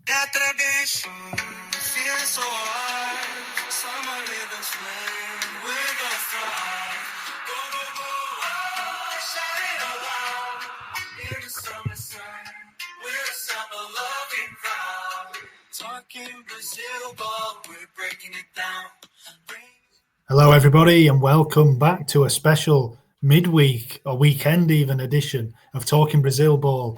Feeling so alive. Summer rhythms flame. We're gonna thrive. Go, go, go. Oh, shine a light. In the summer sun, we're a summer loving crowd. Talking Brazil ball, we're breaking it down. Hello, everybody, and welcome back to a special midweek or weekend even edition of Talking Brazil Ball.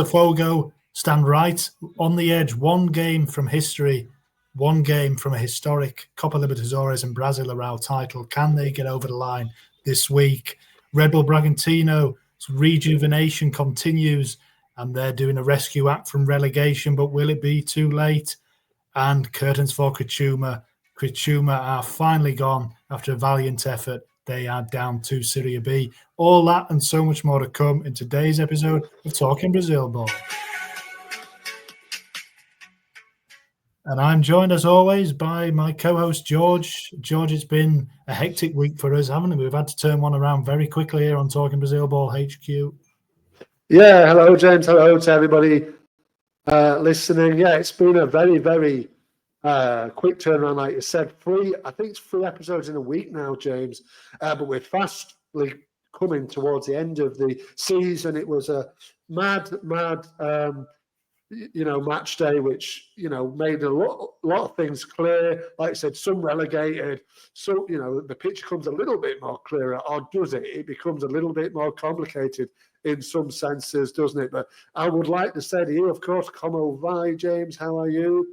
Fogo stand right on the edge, one game from history, one game from a historic Copa Libertadores and Brasileirão title. Can they get over the line this week? Red Bull Bragantino's rejuvenation continues, and they're doing a rescue act from relegation, but will it be too late? And curtains for Criciúma. Criciúma are finally gone after a valiant effort. They are down to Serie B. All that and so much more to come in today's episode of Talking Brazil Ball. And I'm joined, as always, by my co-host, George. George, it's been a hectic week for us, haven't we? We've had to turn one around very quickly here on Talking Brazil Ball HQ. Yeah, hello, James. Hello to everybody listening. Yeah, it's been a very, very quick turnaround, like you said. I think it's 3 episodes in a week now, James. But we're fastly coming towards the end of the season. It was a mad match day, which made a lot of things clear. Like I said, some relegated. So the picture comes a little bit more clearer, or does it? It becomes a little bit more complicated in some senses, doesn't it? But I would like to say to you, of course, como vai, James? How are you?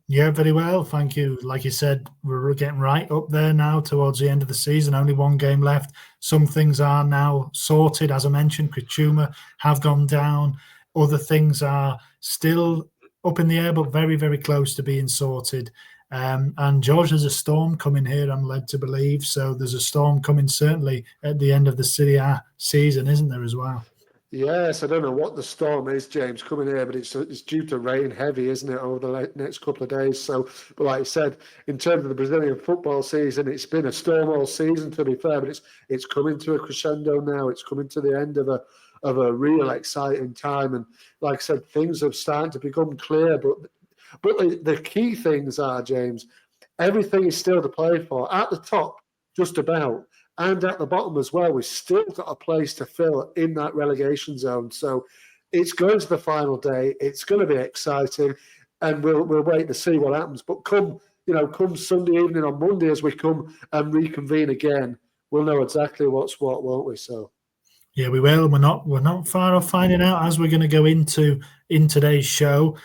Yeah, very well, thank you. Like you said, we're getting right up there now towards the end of the season. Only one game left. Some things are now sorted. As I mentioned, Criciúma have gone down. Other things are still up in the air, but very, very close to being sorted. And George, there's a storm coming here, I'm led to believe. So there's a storm coming certainly at the end of the Serie A season, isn't there, as well? Yes, I don't know what the storm is, James, coming here, but it's due to rain heavy, isn't it, over the next couple of days. So, but like I said, in terms of the Brazilian football season, it's been a storm all season, to be fair, but it's coming to a crescendo now. It's coming to the end of a real exciting time. And like I said, things have started to become clear. But the key things are, James, everything is still to play for. At the top, just about. And at the bottom as well, we've still got a place to fill in that relegation zone. So it's going to the final day. It's going to be exciting, and we'll wait to see what happens. But come Sunday evening on Monday, as we come and reconvene again, we'll know exactly what's what, won't we? So yeah, we will. We're not far off finding out as we're going to go in today's show.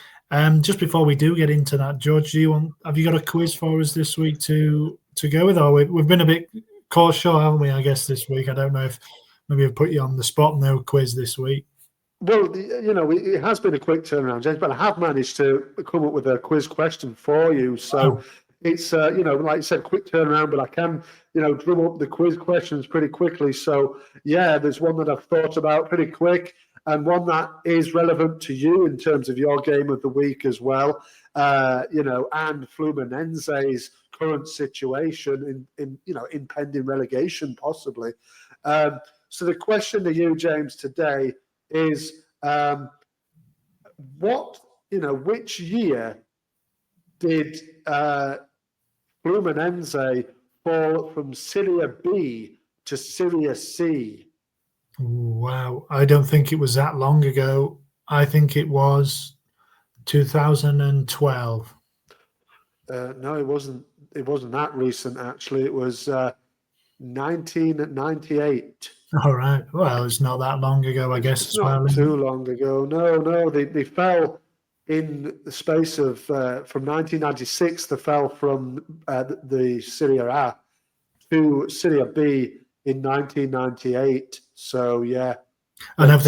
Just before we do get into that, George, have you got a quiz for us this week to go with? Or we've been a bit caught short, haven't we, I guess, this week? I don't know if maybe I've put you on the spot. No quiz this week. Well, it has been a quick turnaround, James, but I have managed to come up with a quiz question for you. So it's, like you said, quick turnaround, but I can, drum up the quiz questions pretty quickly. So, yeah, there's one that I've thought about pretty quick, and one that is relevant to you in terms of your game of the week as well, and Fluminense's current situation in pending relegation possibly. So the question to you, James, today is which year did Fluminense fall from Serie B to Serie C? Wow, I don't think it was that long ago. I think it was 2012. No, it wasn't. It wasn't that recent, actually. It was 1998. All right. Well, it's not that long ago, I guess. It's not too long ago. No. They fell in the space of from 1996. They fell from the Serie A to Serie B in 1998. So yeah. And have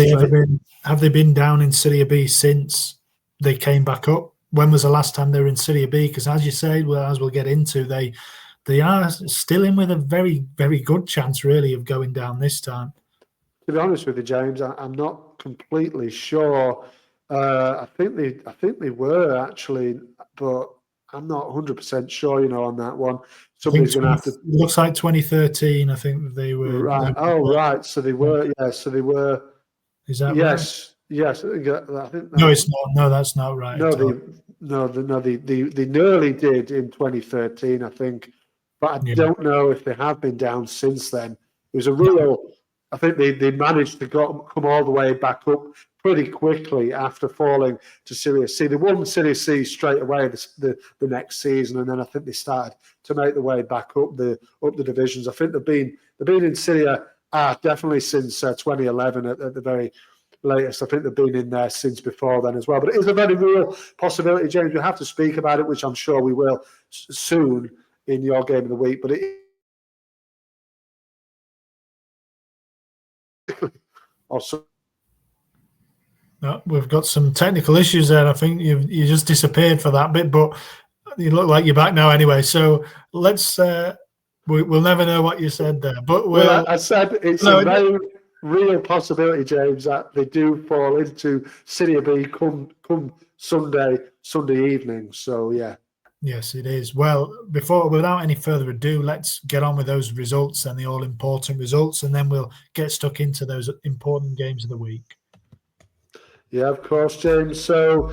they been down in Serie B since they came back up? When was the last time they were in Serie B? Because as you say, as we'll get into, they are still in with a very, very good chance, really, of going down this time. To be honest with you, James, I'm not completely sure. I think they were actually, but I'm not 100% sure, on that one. Somebody's going to have to. It looks like 2013. I think they were. Right. Right. So they were. Yeah. So they were. Is that yes. right? Yes, I think No, it's not. No, that's not right no, at all. they nearly did in 2013, I think, but I Yeah. don't know if they have been down since then. It was a real. I think they managed to come all the way back up pretty quickly after falling to Series C. They won Series C straight away the next season, and then I think they started to make the way back up the divisions. I think they've been in Serie A definitely since 2011 at the very latest. I think they've been in there since before then as well. But it is a very real possibility, James. We have to speak about it, which I'm sure we will soon in your game of the week. But also, No, we've got some technical issues there. I think you just disappeared for that bit, but you look like you're back now anyway. So let's. We'll never know what you said there, but I said it's a very real possibility, James, that they do fall into Serie B come Sunday evening. So yeah. Yes, it is. Well, without any further ado, let's get on with those results and the all-important results, and then we'll get stuck into those important games of the week. Yeah, of course, James. So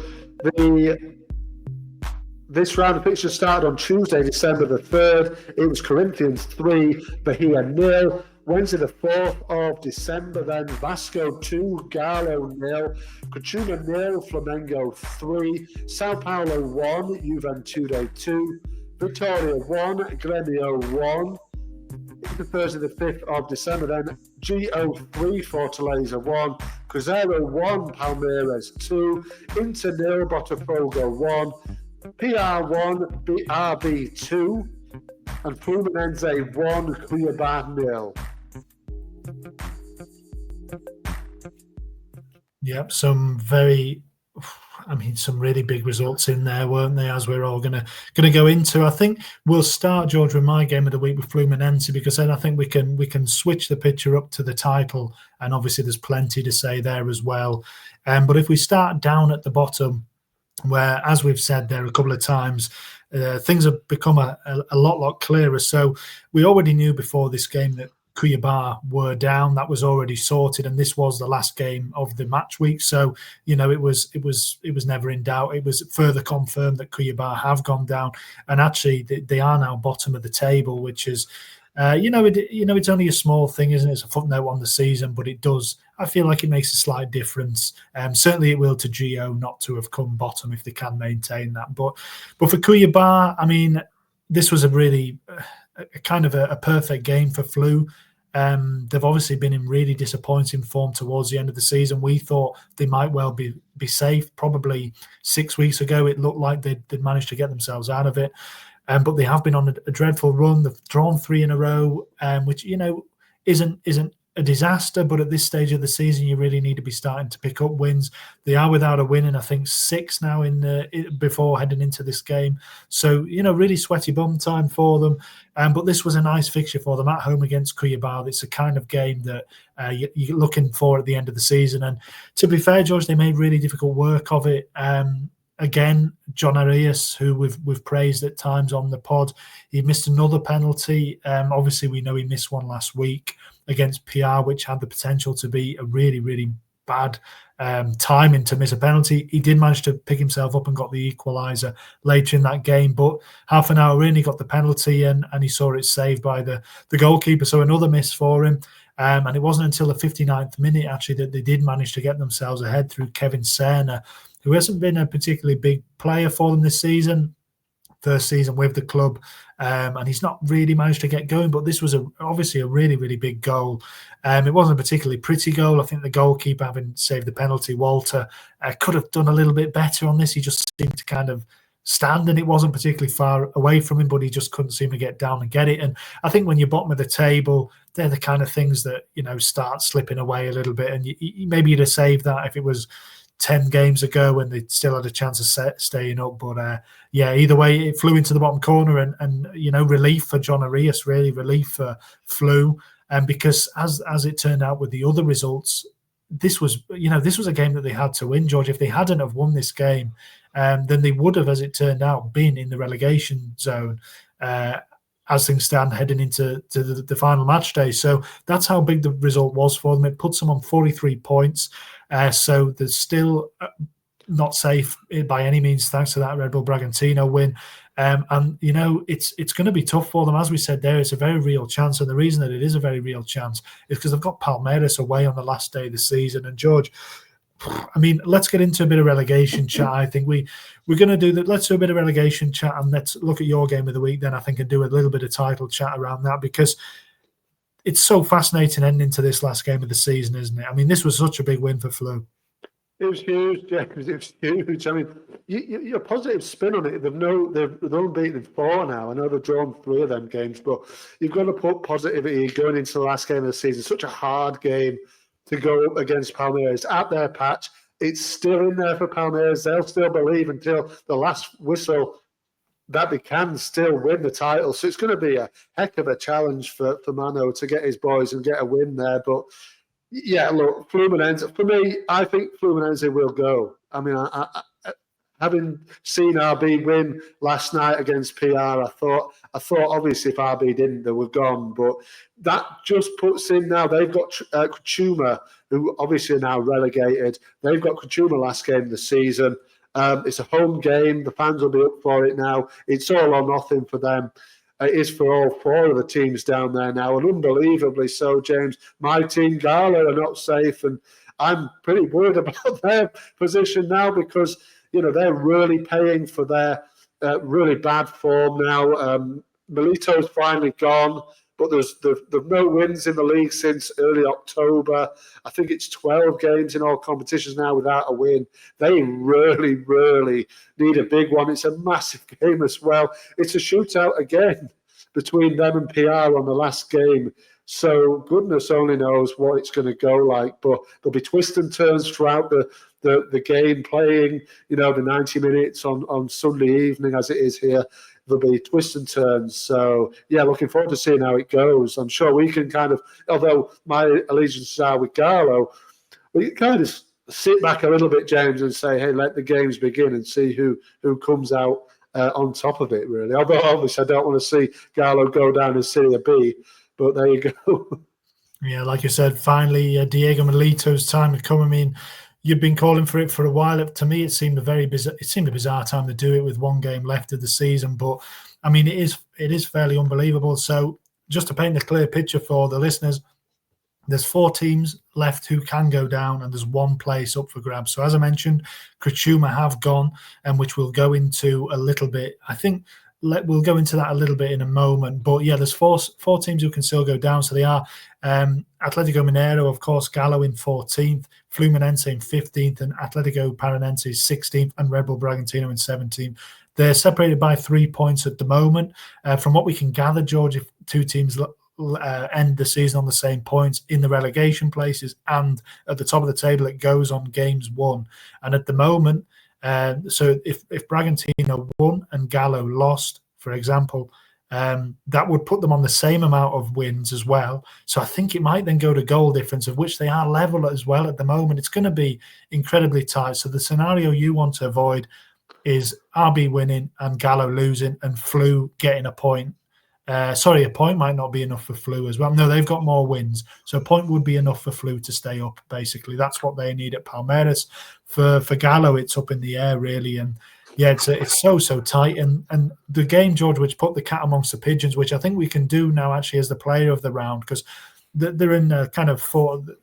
this round of fixtures started on Tuesday, December the 3rd. It was Corinthians 3, Bahia 0. Wednesday the 4th of December, then Vasco 2, Galo 0, Cachuna 0, Flamengo 3, Sao Paulo 1, Juventude 2, Vitória 1, Grêmio 1. The Thursday the 5th of December, then GO 3, Fortaleza 1, Cruzeiro 1, Palmeiras 2, Inter 0, Botafogo 1, PR 1, RB 2, and Fluminense 1, Cuiabá 0. Yep, some really big results in there, weren't they? As we're all gonna go into, I think we'll start, George, with my game of the week with Fluminense, because then I think we can switch the picture up to the title, and obviously there's plenty to say there as well. But if we start down at the bottom, where, as we've said there a couple of times, things have become a lot clearer. So we already knew before this game that Cuiabá were down. That was already sorted, and this was the last game of the match week. So it was never in doubt. It was further confirmed that Cuiabá have gone down, and actually they are now bottom of the table, which is it's only a small thing, isn't it? It's a footnote on the season, but it does. I feel like it makes a slight difference. Certainly, it will to Gio not to have come bottom if they can maintain that. But for Cuiabá, I mean, this was a really kind of a perfect game for Flu. They've obviously been in really disappointing form towards the end of the season. We thought they might well be safe. Probably 6 weeks ago, it looked like they'd managed to get themselves out of it. But they have been on a dreadful run. They've drawn 3 in a row, which isn't a disaster. But at this stage of the season, you really need to be starting to pick up wins. They are without a win in, I think, 6 now before heading into this game. So really sweaty bum time for them. But this was a nice fixture for them at home against Cuiabá. It's a kind of game that you're looking for at the end of the season. And to be fair, George, they made really difficult work of it. Again, John Arias, who we've praised at times on the pod, he missed another penalty. Obviously, we know he missed one last week against PR, which had the potential to be a really, really bad timing to miss a penalty. He did manage to pick himself up and got the equaliser later in that game. But half an hour in, he got the penalty and he saw it saved by the goalkeeper. So another miss for him. And it wasn't until the 59th minute, actually, that they did manage to get themselves ahead through Kevin Serna, who hasn't been a particularly big player for them this season, first season with the club, and he's not really managed to get going. But this was obviously a really, really big goal. It wasn't a particularly pretty goal. I think the goalkeeper, having saved the penalty, Walter, could have done a little bit better on this. He just seemed to kind of stand, and it wasn't particularly far away from him, but he just couldn't seem to get down and get it. And I think when you're bottom of the table, they're the kind of things that start slipping away a little bit. And maybe you'd have saved that if it was 10 games ago when they still had a chance of staying up. But either way, it flew into the bottom corner, and relief for John Arias, really relief for Flu. And because as it turned out with the other results, this was a game that they had to win, George. If they hadn't have won this game, then they would have, as it turned out, been in the relegation zone. as things stand, heading into the final match day. So that's how big the result was for them. It puts them on 43 points. So they're still not safe by any means, thanks to that Red Bull Bragantino win. And, you know, it's going to be tough for them. As we said there, it's a very real chance. And the reason that it is a very real chance is because they've got Palmeiras away on the last day of the season. And, George, I mean, let's get into a bit of relegation chat. I think we're going to do that. Let's do a bit of relegation chat, and let's look at your game of the week then, I think, and do a little bit of title chat around that, because it's so fascinating ending to this last game of the season, isn't it? I mean, this was such a big win for Flu. It was huge, James. It was huge. I mean, your positive spin on it. They've only beaten 4 now. I know they've drawn 3 of them games, but you've got to put positivity going into the last game of the season. Such a hard game to go up against Palmeiras at their patch. It's still in there for Palmeiras. They'll still believe until the last whistle that they can still win the title. So it's going to be a heck of a challenge for Mano to get his boys and get a win there. But yeah, look, Fluminense, for me, I think Fluminense will go. I mean, I having seen RB win last night against PR, I thought obviously if RB didn't, they were gone. But that just puts in now. They've got Kuchuma, who obviously are now relegated. They've got Kuchuma last game of the season. It's a home game. The fans will be up for it now. It's all or nothing for them. It is for all 4 of the teams down there now, and unbelievably so, James. My team, Gala, are not safe, and I'm pretty worried about their position now because, you know, they're really paying for their really bad form now. Milito's finally gone, but there's no wins in the league since early October. I think it's 12 games in all competitions now without a win. They really, really need a big one. It's a massive game as well. It's a shootout again between them and PR on the last game. So goodness only knows what it's going to go like. But there'll be twists and turns throughout the game, playing, you know, the 90 minutes on Sunday evening as it is here. There'll be twists and turns. So, yeah, looking forward to seeing how it goes. I'm sure we can kind of, although my allegiances are with Garlo, we can kind of sit back a little bit, James, and say, hey, let the games begin and see who comes out on top of it, really. Although, obviously, I don't want to see Garlo go down in Serie B, but there you go. Yeah, like you said, finally, Diego Milito's time had come. I mean, you've been calling for it for a while. To me, it seemed a bizarre time to do it with 1 game left of the season. But I mean, it is fairly unbelievable. So just to paint a clear picture for the listeners, there's 4 teams left who can go down, and there's 1 place up for grabs. So as I mentioned, Kuchuma have gone, and which we'll go into a little bit. I think we'll go into that a little bit in a moment. But yeah, there's four teams who can still go down. So they are Atletico Mineiro, of course, Galo in 14th, Fluminense in 15th, and Atletico Paranense is 16th, and Red Bull Bragantino in 17th. They're separated by 3 points at the moment. From what we can gather, George, if 2 teams end the season on the same points in the relegation places and at the top of the table, it goes on games won. And at the moment, so if Bragantino won and Gallo lost, for example, that would put them on the same amount of wins as well. So I think it might then go to goal difference, of which they are level as well at the moment. It's going to be incredibly tight. So the scenario you want to avoid is RB winning and Gallo losing and Flu getting a point. A point might not be enough for Flu as well. No, they've got more wins. So a point would be enough for Flu to stay up, basically. That's what they need at Palmeiras. For Gallo, it's up in the air, really. And yeah, it's so tight. And the game, George, which put the cat amongst the pigeons, which I think we can do now actually as the player of the round, because they're in kind of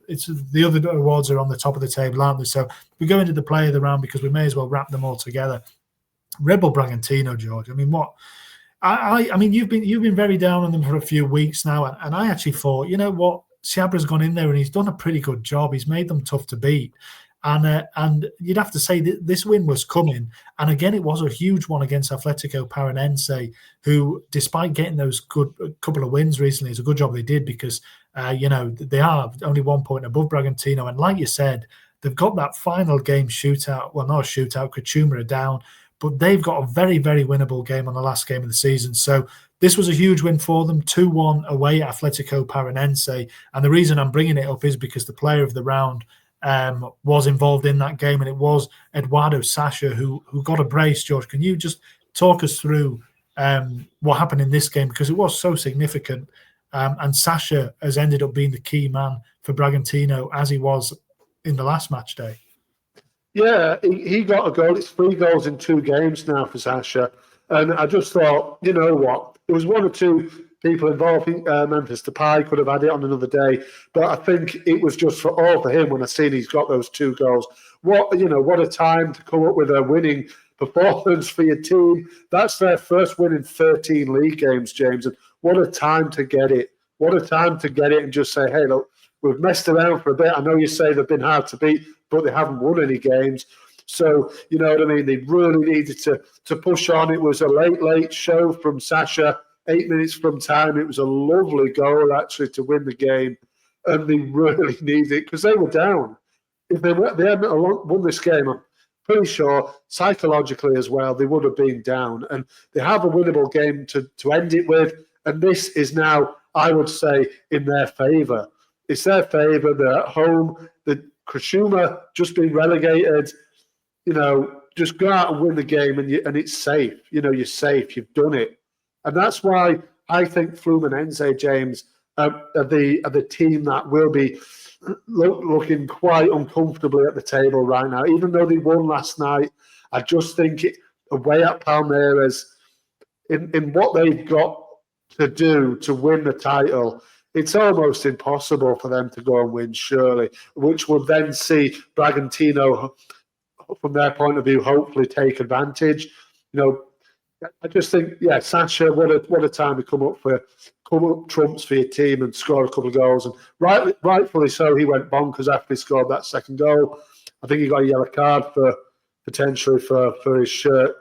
it's the other awards are on the top of the table, aren't they? So we go into the player of the round because we may as well wrap them all together. Red Bull Bragantino, George. I mean, what? I mean, you've been very down on them for a few weeks now, and I actually thought, you know what, Seabra's gone in there and he's done a pretty good job. He's made them tough to beat, and you'd have to say that this win was coming. And again, it was a huge one against Atletico Paranense, who, despite getting those good couple of wins recently, it's a good job they did because you know, they are only 1 point above Bragantino, and like you said, they've got that final game shootout. Well, not a shootout, Kuchuma are down. But they've got a very, very winnable game on the last game of the season. So this was a huge win for them, 2-1 away at Atletico Paranense. And the reason I'm bringing it up is because the player of the round was involved in that game, and it was Eduardo Sasha who got a brace. George, can you just talk us through what happened in this game because it was so significant. And Sasha has ended up being the key man for Bragantino as he was in the last match day. Yeah, he got a goal. It's 3 goals in 2 games now for Sasha. And I just thought, you know what? There was 1 or 2 people involved. Memphis Depay could have had it on another day. But I think it was just all for him when I seen he's got those 2 goals. What a time to come up with a winning performance for your team. That's their first win in 13 league games, James. And what a time to get it. What a time to get it and just say, hey, look, we've messed around for a bit. I know you say they've been hard to beat, but they haven't won any games. So, you know what I mean? They really needed to push on. It was a late show from Sasha, 8 minutes from time. It was a lovely goal, actually, to win the game. And they really needed it because they were down. If they hadn't won this game, I'm pretty sure psychologically as well, they would have been down. And they have a winnable game to end it with. And this is now, I would say, in their favour. It's their favour. They're at home. The Krishuma just been relegated. You know, just go out and win the game, and it's safe. You know, you're safe. You've done it, and that's why I think Fluminense, James, are the team that will be looking quite uncomfortably at the table right now. Even though they won last night, I just think away at Palmeiras, in what they've got to do to win the title, it's almost impossible for them to go and win, surely, which would then see Bragantino, from their point of view, hopefully take advantage. You know, I just think, yeah, Sasha, what a time to come up trumps for your team and score a couple of goals. And rightfully so, he went bonkers after he scored that second goal. I think he got a yellow card potentially for his shirt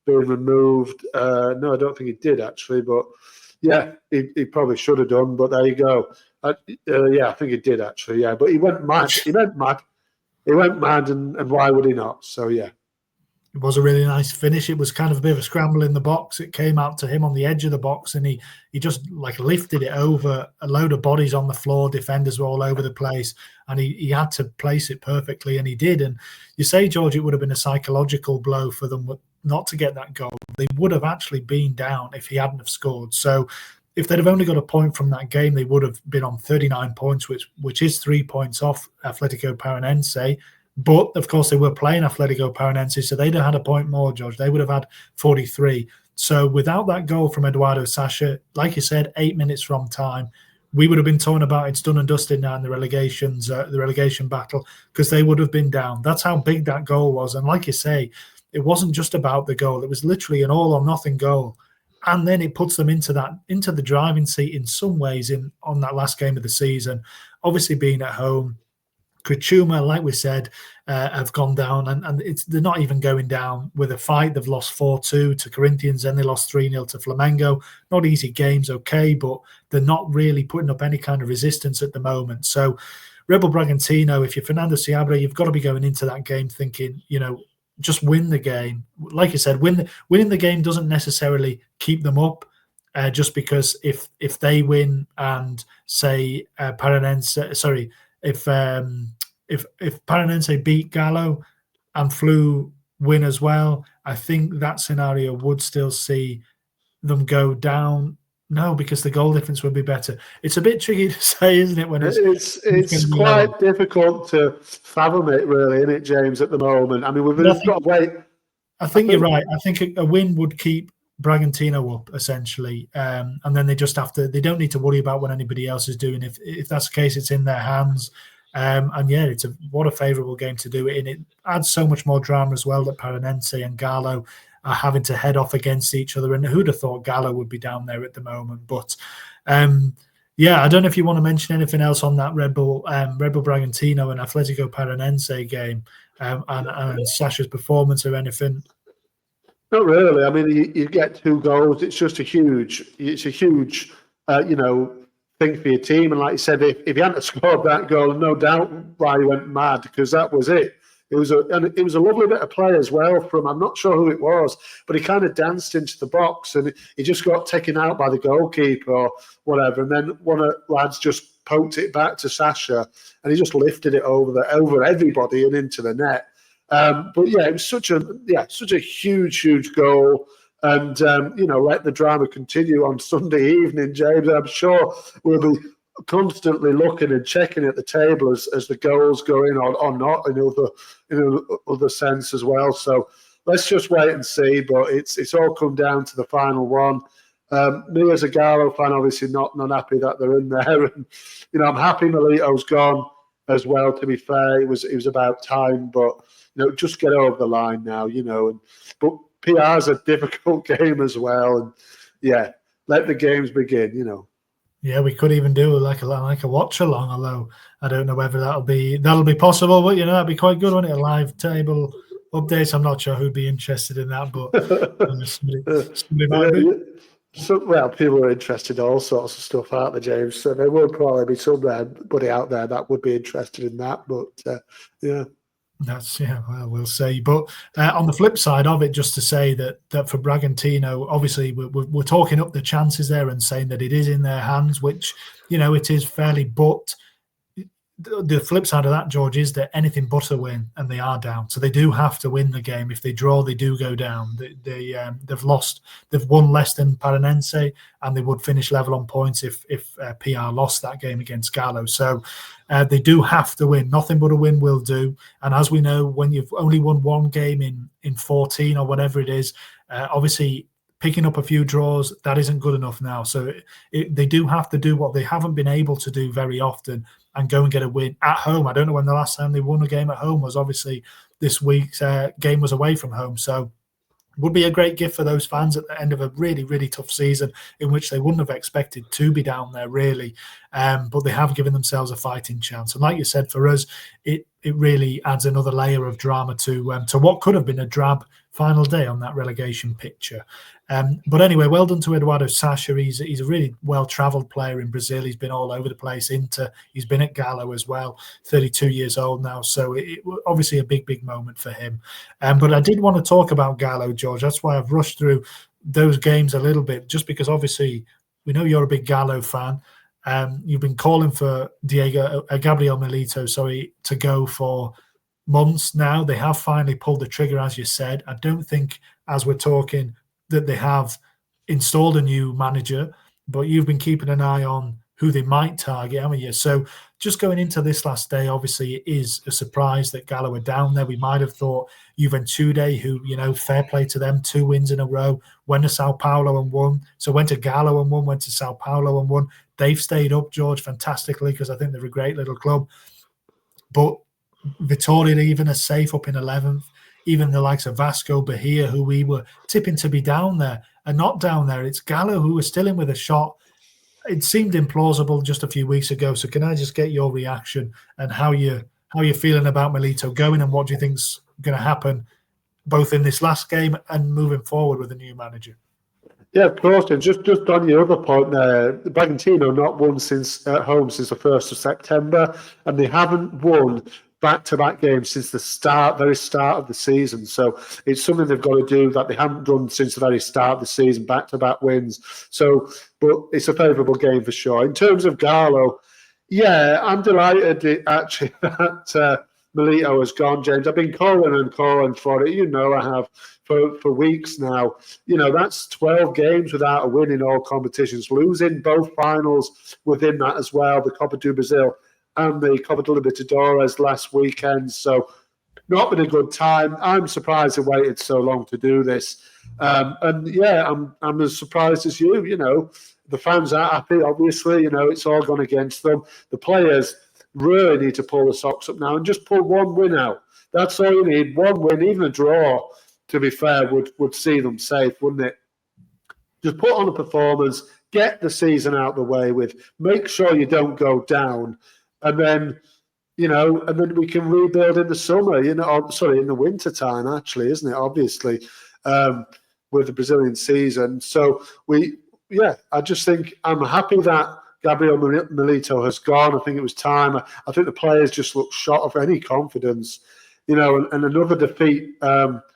being removed. No, I don't think he did, actually, but yeah, he probably should have done, but there you go. Yeah, I think he did, actually, yeah. But he went mad. He went mad, and why would he not? So, yeah. It was a really nice finish. It was kind of a bit of a scramble in the box. It came out to him on the edge of the box, and he just like lifted it over a load of bodies on the floor. Defenders were all over the place, and he had to place it perfectly, and he did. And you say, George, it would have been a psychological blow for them not to get that goal. They would have actually been down if he hadn't have scored. So if they'd have only got a point from that game, they would have been on 39 points, which is 3 points off Atletico Paranense. But, of course, they were playing Atletico Paranense, so they'd have had a point more, George. They would have had 43. So without that goal from Eduardo Sasha, like you said, 8 minutes from time, we would have been talking about it's done and dusted now in the relegation battle, because they would have been down. That's how big that goal was. And like you say, it wasn't just about the goal. It was literally an all-or-nothing goal. And then it puts them into the driving seat in some ways on that last game of the season. Obviously, being at home, Krishuma, like we said, have gone down, and they're not even going down with a fight. They've lost 4-2 to Corinthians, then they lost 3-0 to Flamengo. Not easy games, okay, but they're not really putting up any kind of resistance at the moment. So Rebel Bragantino, if you're Fernando Seabra, you've got to be going into that game thinking, you know, just win the game. Like you said, winning the game doesn't necessarily keep them up. Just because if they win and say if Paranense beat Gallo and Flu win as well, I think that scenario would still see them go down. No, because the goal difference would be better. It's a bit tricky to say, isn't it? When it's quite difficult to fathom it, really, isn't it, James? At the moment, I mean, we've got to wait. I think you're right. I think a win would keep Bragantino up essentially, and then they just have to. They don't need to worry about what anybody else is doing. If that's the case, it's in their hands. And yeah, what a favourable game to do it in. It adds so much more drama as well that Paranense and Gallo are having to head off against each other. And who'd have thought Gallo would be down there at the moment? But yeah, I don't know if you want to mention anything else on that Rebel Bragantino and Atletico Paranense game and Sasha's performance or anything. Not really. I mean, you get 2 goals. It's just a huge thing for your team. And like you said, if he hadn't scored that goal, no doubt why he went mad, because that was it. It was a lovely bit of play as well from, I'm not sure who it was, but he kind of danced into the box and he just got taken out by the goalkeeper or whatever. And then one of the lads just poked it back to Sasha and he just lifted it over everybody and into the net. But yeah, it was such a huge goal. and let the drama continue on Sunday evening, James. I'm sure we'll be constantly looking and checking at the table as the goals go in or not in other sense as well. So let's just wait and see. But it's all come down to the final one. Me as a Gallo fan, obviously not happy that they're in there, and I'm happy Melito's gone as well. To be fair, it was about time, but just get over the line now. But PR's a difficult game as well, and yeah, let the games begin. Yeah, we could even do like a watch along, although I don't know whether that'll be possible. But that'd be quite good, wouldn't it? A live table updates. I'm not sure who'd be interested in that, but somebody might be. So, people are interested in all sorts of stuff, aren't they, James? So there will probably be somebody out there that would be interested in that. But yeah. Well, we'll see. But on the flip side of it, just to say that for Bragantino, obviously we're talking up the chances there and saying that it is in their hands, which it is fairly. But the flip side of that, George, is that anything but a win, and they are down. So they do have to win the game. If they draw, they do go down. They've lost. They've won less than Paranense, and they would finish level on points if PR lost that game against Gallo. So they do have to win. Nothing but a win will do. And as we know, when you've only won one game in 14 or whatever it is, obviously picking up a few draws, that isn't good enough now. So they do have to do what they haven't been able to do very often, and go and get a win at home. I don't know when the last time they won a game at home was. Obviously, this week's game was away from home. So it would be a great gift for those fans at the end of a really, really tough season in which they wouldn't have expected to be down there, really. But they have given themselves a fighting chance. And like you said, for us, it really adds another layer of drama to what could have been a drab final day on that relegation picture. But anyway, well done to Eduardo Sacha. He's a really well-travelled player in Brazil. He's been all over the place. He's been at Gallo as well, 32 years old now. So it obviously a big moment for him. But I did want to talk about Gallo, George. That's why I've rushed through those games a little bit, just because obviously we know you're a big Gallo fan. You've been calling for Gabriel Milito, to go for months now. They have finally pulled the trigger, as you said. I don't think, as we're talking, that they have installed a new manager, but you've been keeping an eye on who they might target, haven't you? So just going into this last day, obviously it is a surprise that Gallo are down there. We might have thought Juventude, who, fair play to them, 2 wins in a row, went to Sao Paulo and won. So went to Gallo and won, went to Sao Paulo and won. They've stayed up, George, fantastically, because I think they're a great little club. But Vitória even are safe up in 11th. Even the likes of Vasco, Bahia, who we were tipping to be down there, are not down there. It's Gallo who are still in with a shot. It seemed implausible just a few weeks ago. So can I just get your reaction and how you're feeling about Milito going, and what do you think's going to happen both in this last game and moving forward with a new manager? Yeah, of course. And just on your other point there, Bragantino not won at home since the 1st of September, and they haven't won back-to-back games since the very start of the season. So it's something they've got to do that they haven't done since the very start of the season, back-to-back wins. So, but it's a favourable game for sure. In terms of Gallo, yeah, I'm delighted actually that Milito has gone, James. I've been calling for it. I have for weeks now. That's 12 games without a win in all competitions, losing both finals within that as well, the Copa do Brasil and the Copa de Libertadores last weekend. So not been a good time. I'm surprised they waited so long to do this. And yeah, I'm as surprised as you. The fans are happy, obviously. It's all gone against them. The players really need to pull the socks up now and just pull one win out. That's all you need. One win, even a draw, to be fair, would see them safe, wouldn't it? Just put on a performance, get the season out of the way with, make sure you don't go down. And then, and then we can rebuild in the summer, in the winter time, actually, isn't it? Obviously, with the Brazilian season. So I just think I'm happy that Gabriel Milito has gone. I think it was time. I think the players just look short of any confidence, and another defeat on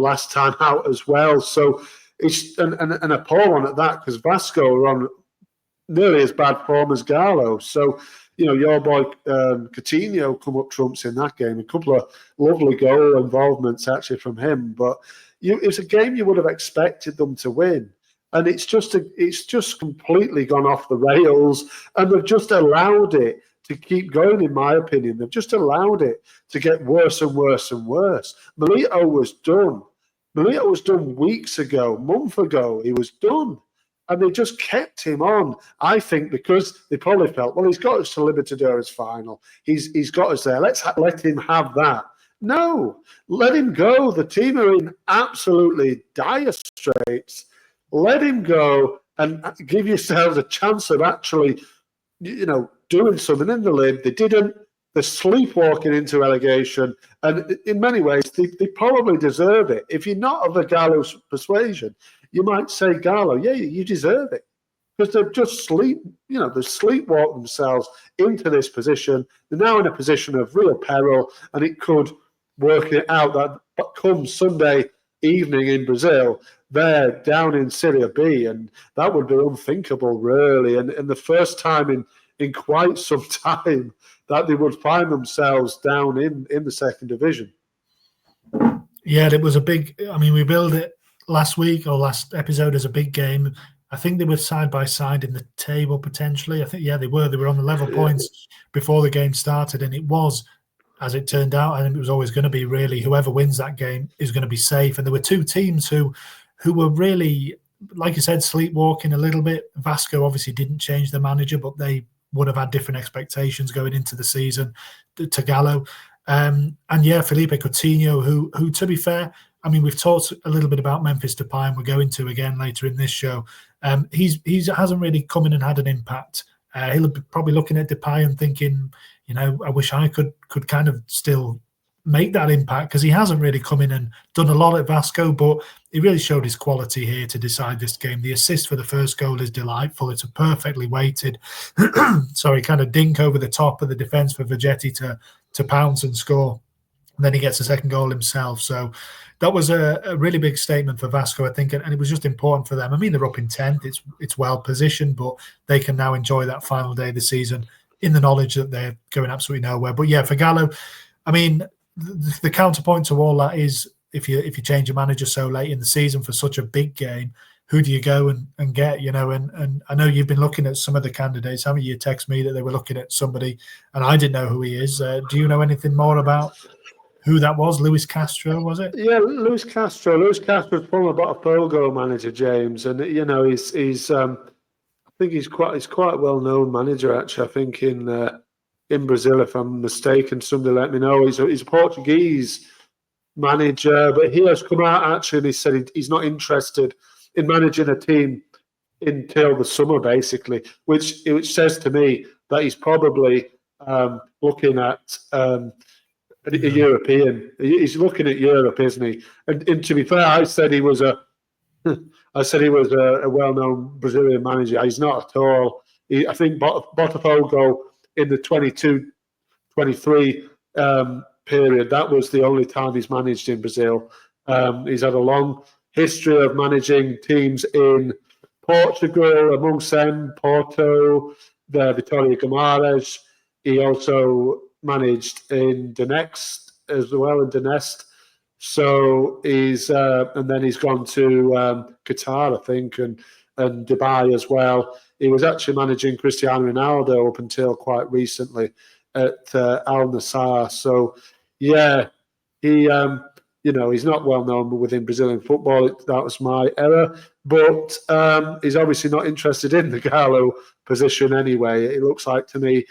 last time out as well. So it's and a poor one at that, because Vasco are on nearly as bad form as Gallo. So, your boy Coutinho come up trumps in that game. A couple of lovely goal involvements actually from him, but it's a game you would have expected them to win. And it's just completely gone off the rails, and they've just allowed it to keep going, in my opinion. They've just allowed it to get worse and worse and worse. Milito was done. Milito was done weeks ago, month ago. He was done. And they just kept him on, I think, because they probably felt, well, he's got us to Libertadores final. He's got us there. Let's let him have that. No, let him go. The team are in absolutely dire straits. Let him go and give yourselves a chance of actually, doing something in the lib. They didn't. They're sleepwalking into relegation. And in many ways, they probably deserve it. If you're not of the Gallo's persuasion, you might say, Gallo, yeah, you deserve it. Because they've just they sleepwalked themselves into this position. They're now in a position of real peril, and it could work it out that come Sunday evening in Brazil, they're down in Serie B, and that would be unthinkable, really. And the first time in quite some time that they would find themselves down in the second division. Yeah, it was a big. I mean, we billed it last week or last episode as a big game. I think they were side by side in the table potentially. I think, yeah, they were. They were on the level points before the game started, and it was, as it turned out, I think it was always going to be really whoever wins that game is going to be safe. And there were two teams who were really, like you said, sleepwalking a little bit. Vasco obviously didn't change the manager, but they would have had different expectations going into the season to Gallo. And yeah, Felipe Coutinho, who to be fair, I mean, we've talked a little bit about Memphis Depay, and we're going to again later in this show. He hasn't really come in and had an impact. He'll be probably looking at Depay and thinking, I wish I could kind of still make that impact, because he hasn't really come in and done a lot at Vasco, but he really showed his quality here to decide this game. The assist for the first goal is delightful. It's a perfectly weighted, kind of dink over the top of the defence for Vegetti to pounce and score. And then he gets a second goal himself. So that was a really big statement for Vasco, I think, and it was just important for them. I mean, they're up in 10th. It's well positioned, but they can now enjoy that final day of the season in the knowledge that they're going absolutely nowhere. But yeah, for Gallo, I mean, the counterpoint to all that is if you change your manager so late in the season for such a big game, who do you go and get? And I know you've been looking at some of the candidates. Haven't you? Text me that they were looking at somebody, and I didn't know who he is. Do you know anything more about who that was? Luis Castro, was it? Yeah, Luis Castro. Luis Castro's former Fogo manager, James, and he's I think he's quite a well-known manager actually. I think in Brazil, if I'm mistaken, somebody let me know. He's a Portuguese manager, but he has come out actually and he said he's not interested in managing a team until the summer, basically, which says to me that he's probably looking at a European. He's looking at Europe, isn't he? And to be fair, I said he was a well-known Brazilian manager. He's not at all. I think Botafogo in the 22-23 period, that was the only time he's managed in Brazil. He's had a long history of managing teams in Portugal, amongst them Porto, the Vitória Guimarães. He also managed in Donetsk as well, in Donetsk. So he's and then he's gone to Qatar, I think, and Dubai as well. He was actually managing Cristiano Ronaldo up until quite recently at Al Nassr. So yeah, he he's not well known within Brazilian football. That was my error, but he's obviously not interested in the Gallo position anyway. It looks like to me,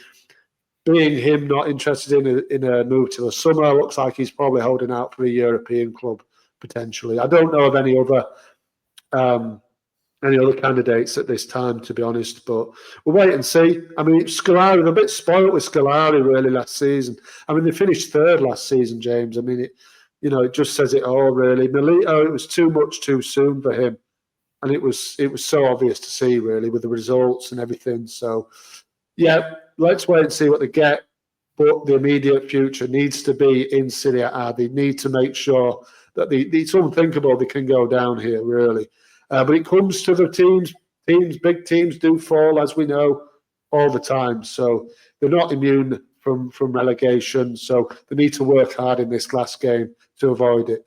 being him not interested in a move to the summer, looks like he's probably holding out for a European club potentially. I don't know of any other candidates at this time, to be honest, but we'll wait and see. I mean, Scolari, they're a bit spoilt with Scolari really last season. I mean, they finished third last season, James. I mean, it just says it all really. Milito, it was too much too soon for him, and it was so obvious to see really with the results and everything. So yeah, let's wait and see what they get. But the immediate future needs to be in Serie A. They need to make sure that it's unthinkable they can go down here really. But it comes to the teams, big teams do fall, as we know, all the time. So they're not immune from relegation, so they need to work hard in this last game to avoid it.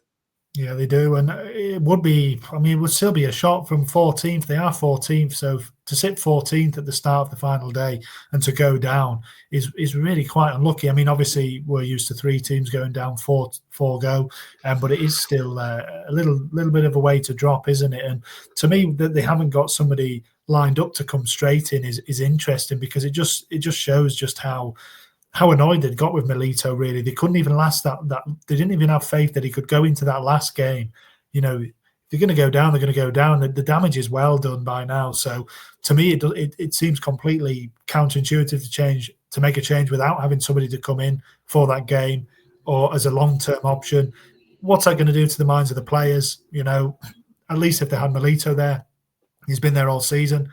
Yeah, they do, and it would be. I mean, it would still be a shot from 14th. They are 14th, so to sit 14th at the start of the final day and to go down is really quite unlucky. I mean, obviously we're used to 3 teams going down, four go, but it is still a little bit of a way to drop, isn't it? And to me, that they haven't got somebody lined up to come straight in is interesting, because it just shows just how annoyed they'd got with Milito, really. They couldn't even last that they didn't even have faith that he could go into that last game. You know, if they're going to go down, they're going to go down. The damage is well done by now. So to me, it seems completely counterintuitive to make a change without having somebody to come in for that game or as a long-term option. What's that going to do to the minds of the players? You know, at least if they had Milito there, he's been there all season.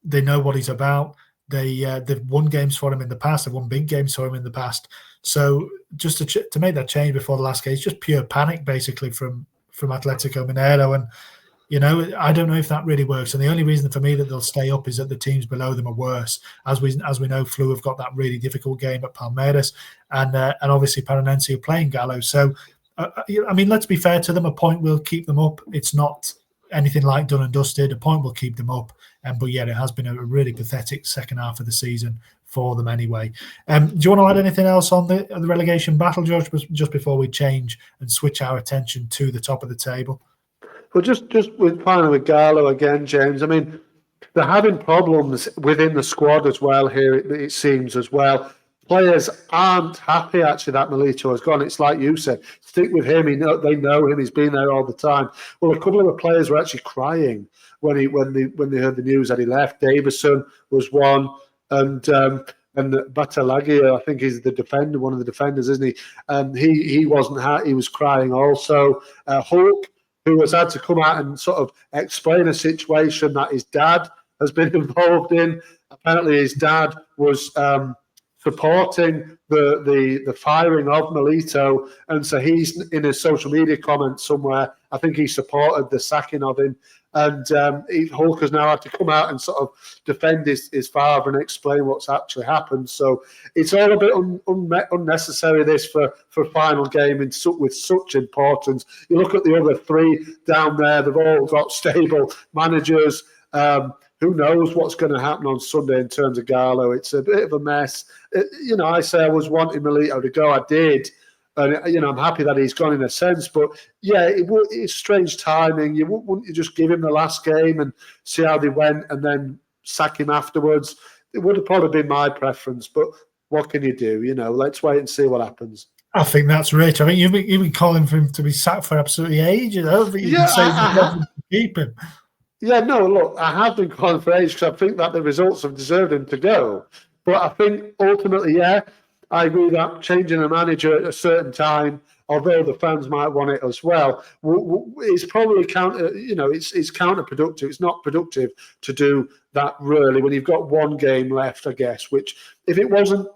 They know what he's about. They've won games for him in the past. They've won big games for him in the past. So just to make that change before the last game, it's just pure panic, basically, from Atletico Mineiro. And, you know, I don't know if that really works. And the only reason for me that they'll stay up is that the teams below them are worse. As we know, Flu have got that really difficult game at Palmeiras, and obviously Paranense are playing Gallo. So, I mean, let's be fair to them. A point will keep them up. It's not anything like done and dusted. A point will keep them up. But yeah, it has been a really pathetic second half of the season for them anyway. Do you want to add anything else on the relegation battle, George, just before we change and switch our attention to the top of the table? Well, just with finally with Gallo again, James. I mean, they're having problems within the squad as well here, it seems as well. Players aren't happy, actually, that Milito has gone. It's like you said, stick with him. They know him. He's been there all the time. Well, a couple of the players were actually crying when they heard the news that he left. Davison was one, and Batalagia, I think, is the defender, one of the defenders, isn't he? He wasn't happy. He was crying also. Hulk, who has had to come out and sort of explain a situation that his dad has been involved in. Apparently, his dad was supporting the firing of Milito, and so he's in his social media comments somewhere. I think he supported the sacking of him, and Hulk has now had to come out and sort of defend his father and explain what's actually happened. So it's all a bit unnecessary, this for a final game with such importance. You look at the other 3 down there; they've all got stable managers. Who knows what's going to happen on Sunday in terms of Gallo? It's a bit of a mess. I say I was wanting Milito to go. I did. And, I'm happy that he's gone in a sense. But, yeah, it's strange timing. Wouldn't you just give him the last game and see how they went and then sack him afterwards? It would have probably been my preference. But what can you do? Let's wait and see what happens. I think that's rich. I think you've been calling for him to be sacked for absolutely ages. I don't think you can say to keep him. Yeah, no, look, I have been calling for age because I think that the results have deserved him to go. But I think ultimately, yeah, I agree that changing a manager at a certain time, although the fans might want it as well, it's probably it's counterproductive. It's not productive to do that really when you've got one game left, I guess, which if it wasn't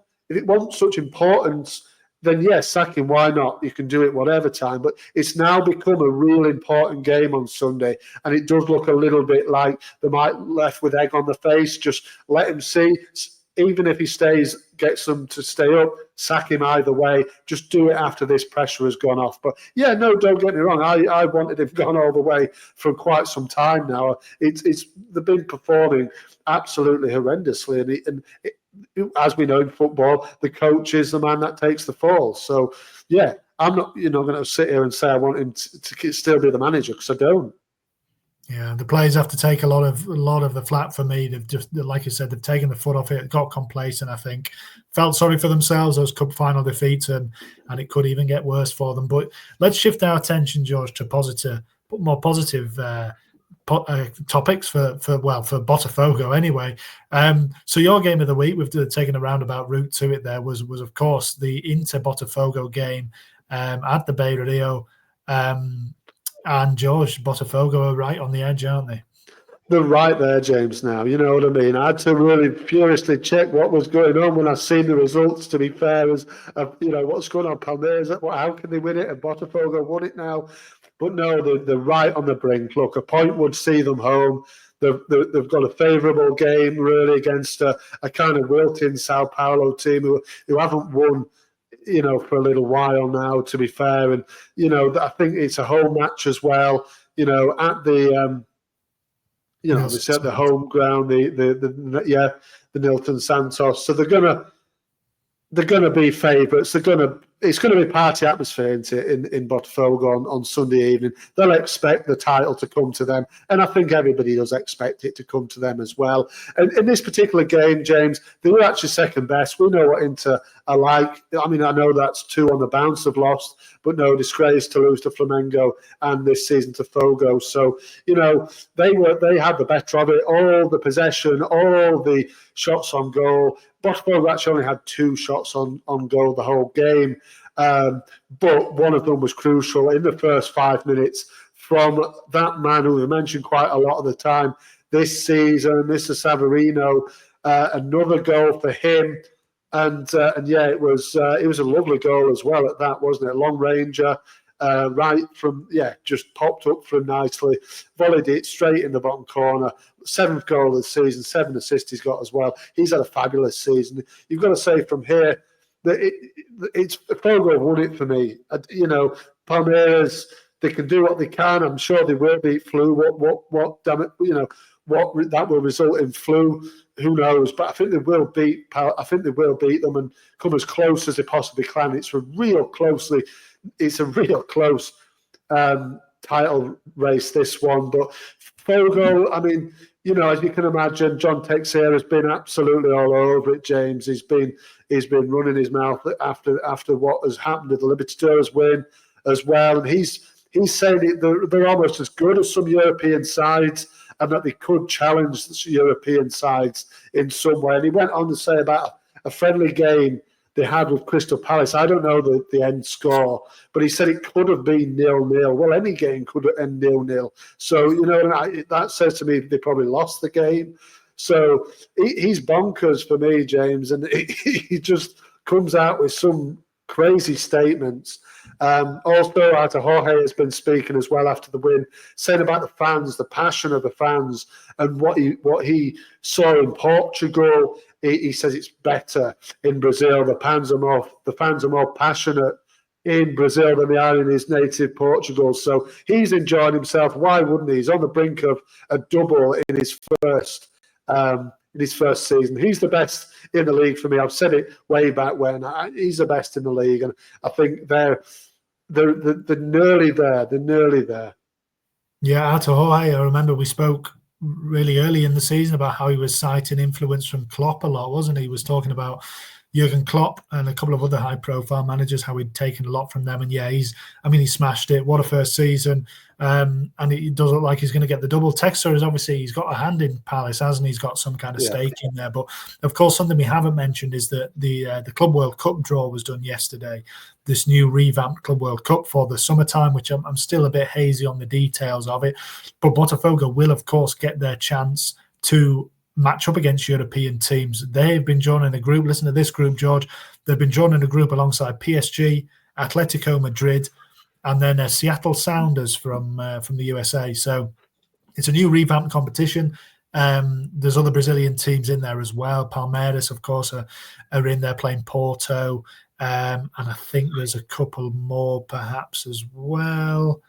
such importance, then yes, sack him, why not? You can do it whatever time. But it's now become a real important game on Sunday, and it does look a little bit like they might left with egg on the face. Just let him see. Even if he gets them to stay up, sack him either way. Just do it after this pressure has gone off. But yeah, no, don't get me wrong. I wanted him gone all the way for quite some time now. They've been performing absolutely horrendously, and as we know in football, the coach is the man that takes the fall. So, yeah, I'm not, going to sit here and say I want him to still be the manager, because I don't. Yeah, the players have to take a lot of the flat for me. They've just, like you said, they've taken the foot off it, got complacent, I think, felt sorry for themselves, those cup final defeats, and it could even get worse for them. But let's shift our attention, George, to more positive topics for Botafogo anyway. So your game of the week, we've taken a roundabout route to it there, was of course the Inter Botafogo game at the Beira Rio. And George, Botafogo are right on the edge, aren't they? they're right there, James, now. You know what I mean? I had to really furiously check what was going on when I seen the results, to be fair, as what's going on, Palmeiras, how can they win it? And Botafogo won it now. But no, they're right on the brink. Look, a point would see them home. They've got a favourable game, really, against a kind of wilting Sao Paulo team who haven't won, for a little while now, to be fair. And, I think it's a home match as well, at the... obviously at the home ground, the Nilton Santos. So they're gonna be favourites. It's gonna be party atmosphere in Botafogo on Sunday evening. They'll expect the title to come to them, and I think everybody does expect it to come to them as well. And in this particular game, James, they were actually second best. We know what Inter are like. I mean, I know that's 2 on the bounce have lost, but no disgrace to lose to Flamengo and this season to Fogo. So they had the better of it, all the possession, all the shots on goal. Botafogo actually only had 2 shots on goal the whole game, but one of them was crucial in the first 5 minutes from that man who we mentioned quite a lot of the time this season, Mr. Savarino. Another goal for him, and it was a lovely goal as well at that, wasn't it? Long ranger. Right from, just popped up from nicely, volleyed it straight in the bottom corner. 7th goal of the season, 7 assists he's got as well. He's had a fabulous season. You've got to say from here that it's Fogo won it for me. Palmeiras, they can do what they can. I'm sure they will beat Flu. What damn it, what that will result in Flu, who knows? But I think they will beat them and come as close as they possibly can. It's a real close title race, this one. But Fogo, I mean, as you can imagine, John Teixeira has been absolutely all over it, James. He's been running his mouth after what has happened with the Libertadores win as well. And he's saying they're almost as good as some European sides and that they could challenge the European sides in some way. And he went on to say about a friendly game they had with Crystal Palace. I don't know the end score, but he said it could have been 0-0. Well, any game could end 0-0. So, that says to me they probably lost the game. So he's bonkers for me, James, and he just comes out with some crazy statements. Also, Arthur Jorge has been speaking as well after the win, saying about the fans, the passion of the fans, and what he saw in Portugal. He says it's better in Brazil. The fans are more passionate in Brazil than they are in his native Portugal. So he's enjoying himself. Why wouldn't he? He's on the brink of a double in his first season. He's the best in the league for me. I've said it way back when. He's the best in the league, and I think they're nearly there. They're nearly there. Yeah, Arthur Jorge, I remember we spoke really early in the season about how he was citing influence from Klopp a lot, wasn't he? He was talking about Jurgen Klopp and a couple of other high-profile managers, how he'd taken a lot from them. And he smashed it. What a first season. And it does look like he's going to get the double. Texter is obviously, he's got a hand in Palace, hasn't he? He's got some kind of stake in there. But of course, something we haven't mentioned is that the Club World Cup draw was done yesterday. This new revamped Club World Cup for the summertime, which I'm still a bit hazy on the details of it. But Botafogo will, of course, get their chance to match up against European teams. They've been joining a group. Listen to this group, George. They've been joining a group alongside PSG, Atletico Madrid, and then Seattle Sounders from the USA. So it's a new revamped competition. There's other Brazilian teams in there as well. Palmeiras, of course, are in there playing Porto. And I think there's a couple more perhaps as well.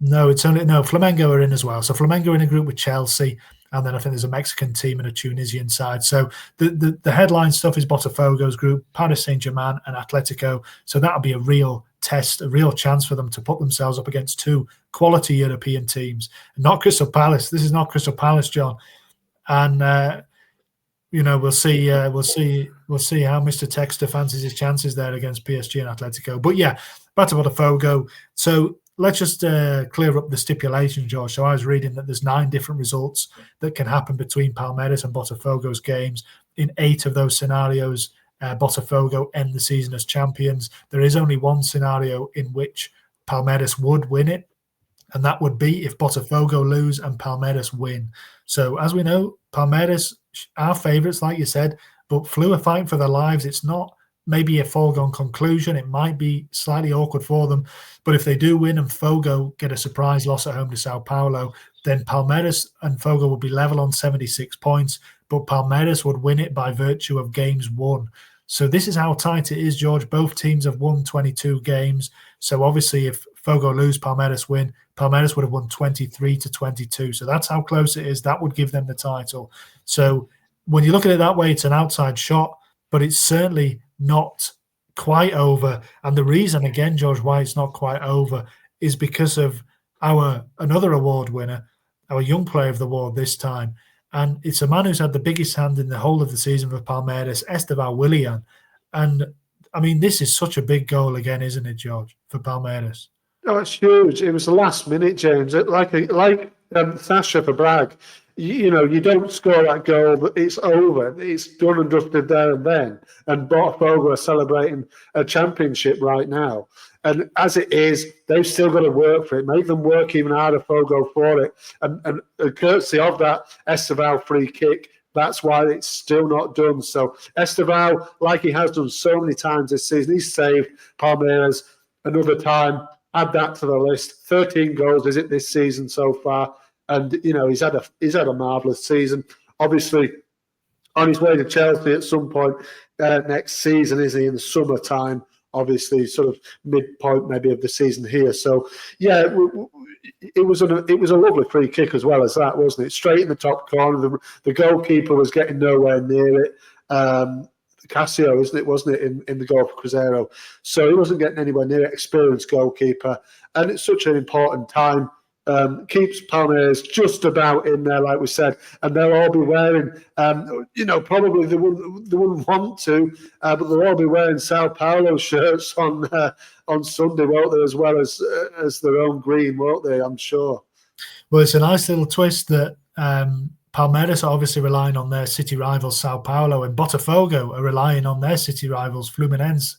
Flamengo are in as well. So Flamengo are in a group with Chelsea, and then I think there's a Mexican team and a Tunisian side. So the headline stuff is Botafogo's group, Paris Saint-Germain and Atletico. So that'll be a real test, a real chance for them to put themselves up against 2 quality European teams. Not Crystal Palace. This is not Crystal Palace, John. And we'll see how Mr. Texter fancies his chances there against PSG and Atletico. But yeah, back to Botafogo. So let's just clear up the stipulation, George. So I was reading that there's 9 different results that can happen between Palmeiras and Botafogo's games. In 8 of those scenarios, Botafogo end the season as champions. There is only one scenario in which Palmeiras would win it, and that would be if Botafogo lose and Palmeiras win. So as we know, Palmeiras are favourites, like you said, but Flu are fighting for their lives. It's not maybe a foregone conclusion. It might be slightly awkward for them, but if they do win and Fogo get a surprise loss at home to Sao Paulo, then Palmeiras and Fogo would be level on 76 points, but Palmeiras would win it by virtue of games won. So this is how tight it is, George. Both teams have won 22 games. So obviously if Fogo lose, Palmeiras win, Palmeiras would have won 23-22. So that's how close it is. That would give them the title. So when you look at it that way, it's an outside shot, but it's certainly not quite over. And the reason, again, George, why it's not quite over is because of our another award winner, our Young Player of the Award this time. And it's a man who's had the biggest hand in the whole of the season for Palmeiras, Estevão Willian. And, I mean, this is such a big goal again, isn't it, George, for Palmeiras? Oh, it's huge. It was the last minute, James. Like Sasha for Bragg. You know, you don't score that goal, but it's over. It's done and dusted there and then. And Botafogo are celebrating a championship right now. And as it is, they've still got to work for it. Make them work even harder, Fogo, for it. And courtesy of that Estevão free kick, that's why it's still not done. So Estevão, like he has done so many times this season, he's saved Palmeiras another time. Add that to the list. 13 goals is it this season so far. And, you know, he's had a marvellous season. Obviously, on his way to Chelsea at some point next season, is he, in the summertime? Obviously, sort of midpoint maybe of the season here. So, yeah, it was a lovely free kick as well as that, wasn't it? Straight in the top corner. The goalkeeper was getting nowhere near it. Casio, wasn't it, in the goal for Cruzeiro? So he wasn't getting anywhere near it. Experienced goalkeeper. And it's such an important time. Keeps Palmeiras just about in there, like we said, and they'll all be wearing, probably they wouldn't want to, but they'll all be wearing Sao Paulo shirts on Sunday, won't they, as well as their own green, won't they? I'm sure. Well, it's a nice little twist that Palmeiras are obviously relying on their city rivals Sao Paulo, and Botafogo are relying on their city rivals Fluminense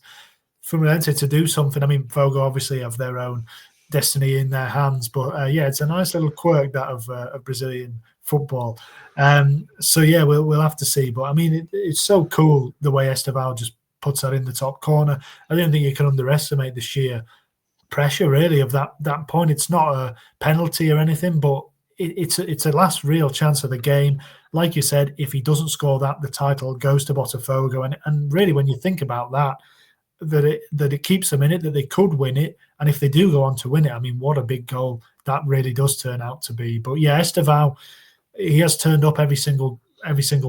to do something. I mean, Fogo obviously have their own destiny in their hands, but it's a nice little quirk, that of Brazilian football. So yeah, we'll have to see. But I mean, it's so cool the way Estevão just puts that in the top corner. I don't think you can underestimate the sheer pressure really of that point. It's not a penalty or anything, but it's a last real chance of the game. Like you said, if he doesn't score that, the title goes to Botafogo. And really, when you think about that it keeps them in it, that they could win it, and if they do go on to win it, I mean, what a big goal that really does turn out to be. But yeah, Estevão, he has turned up every single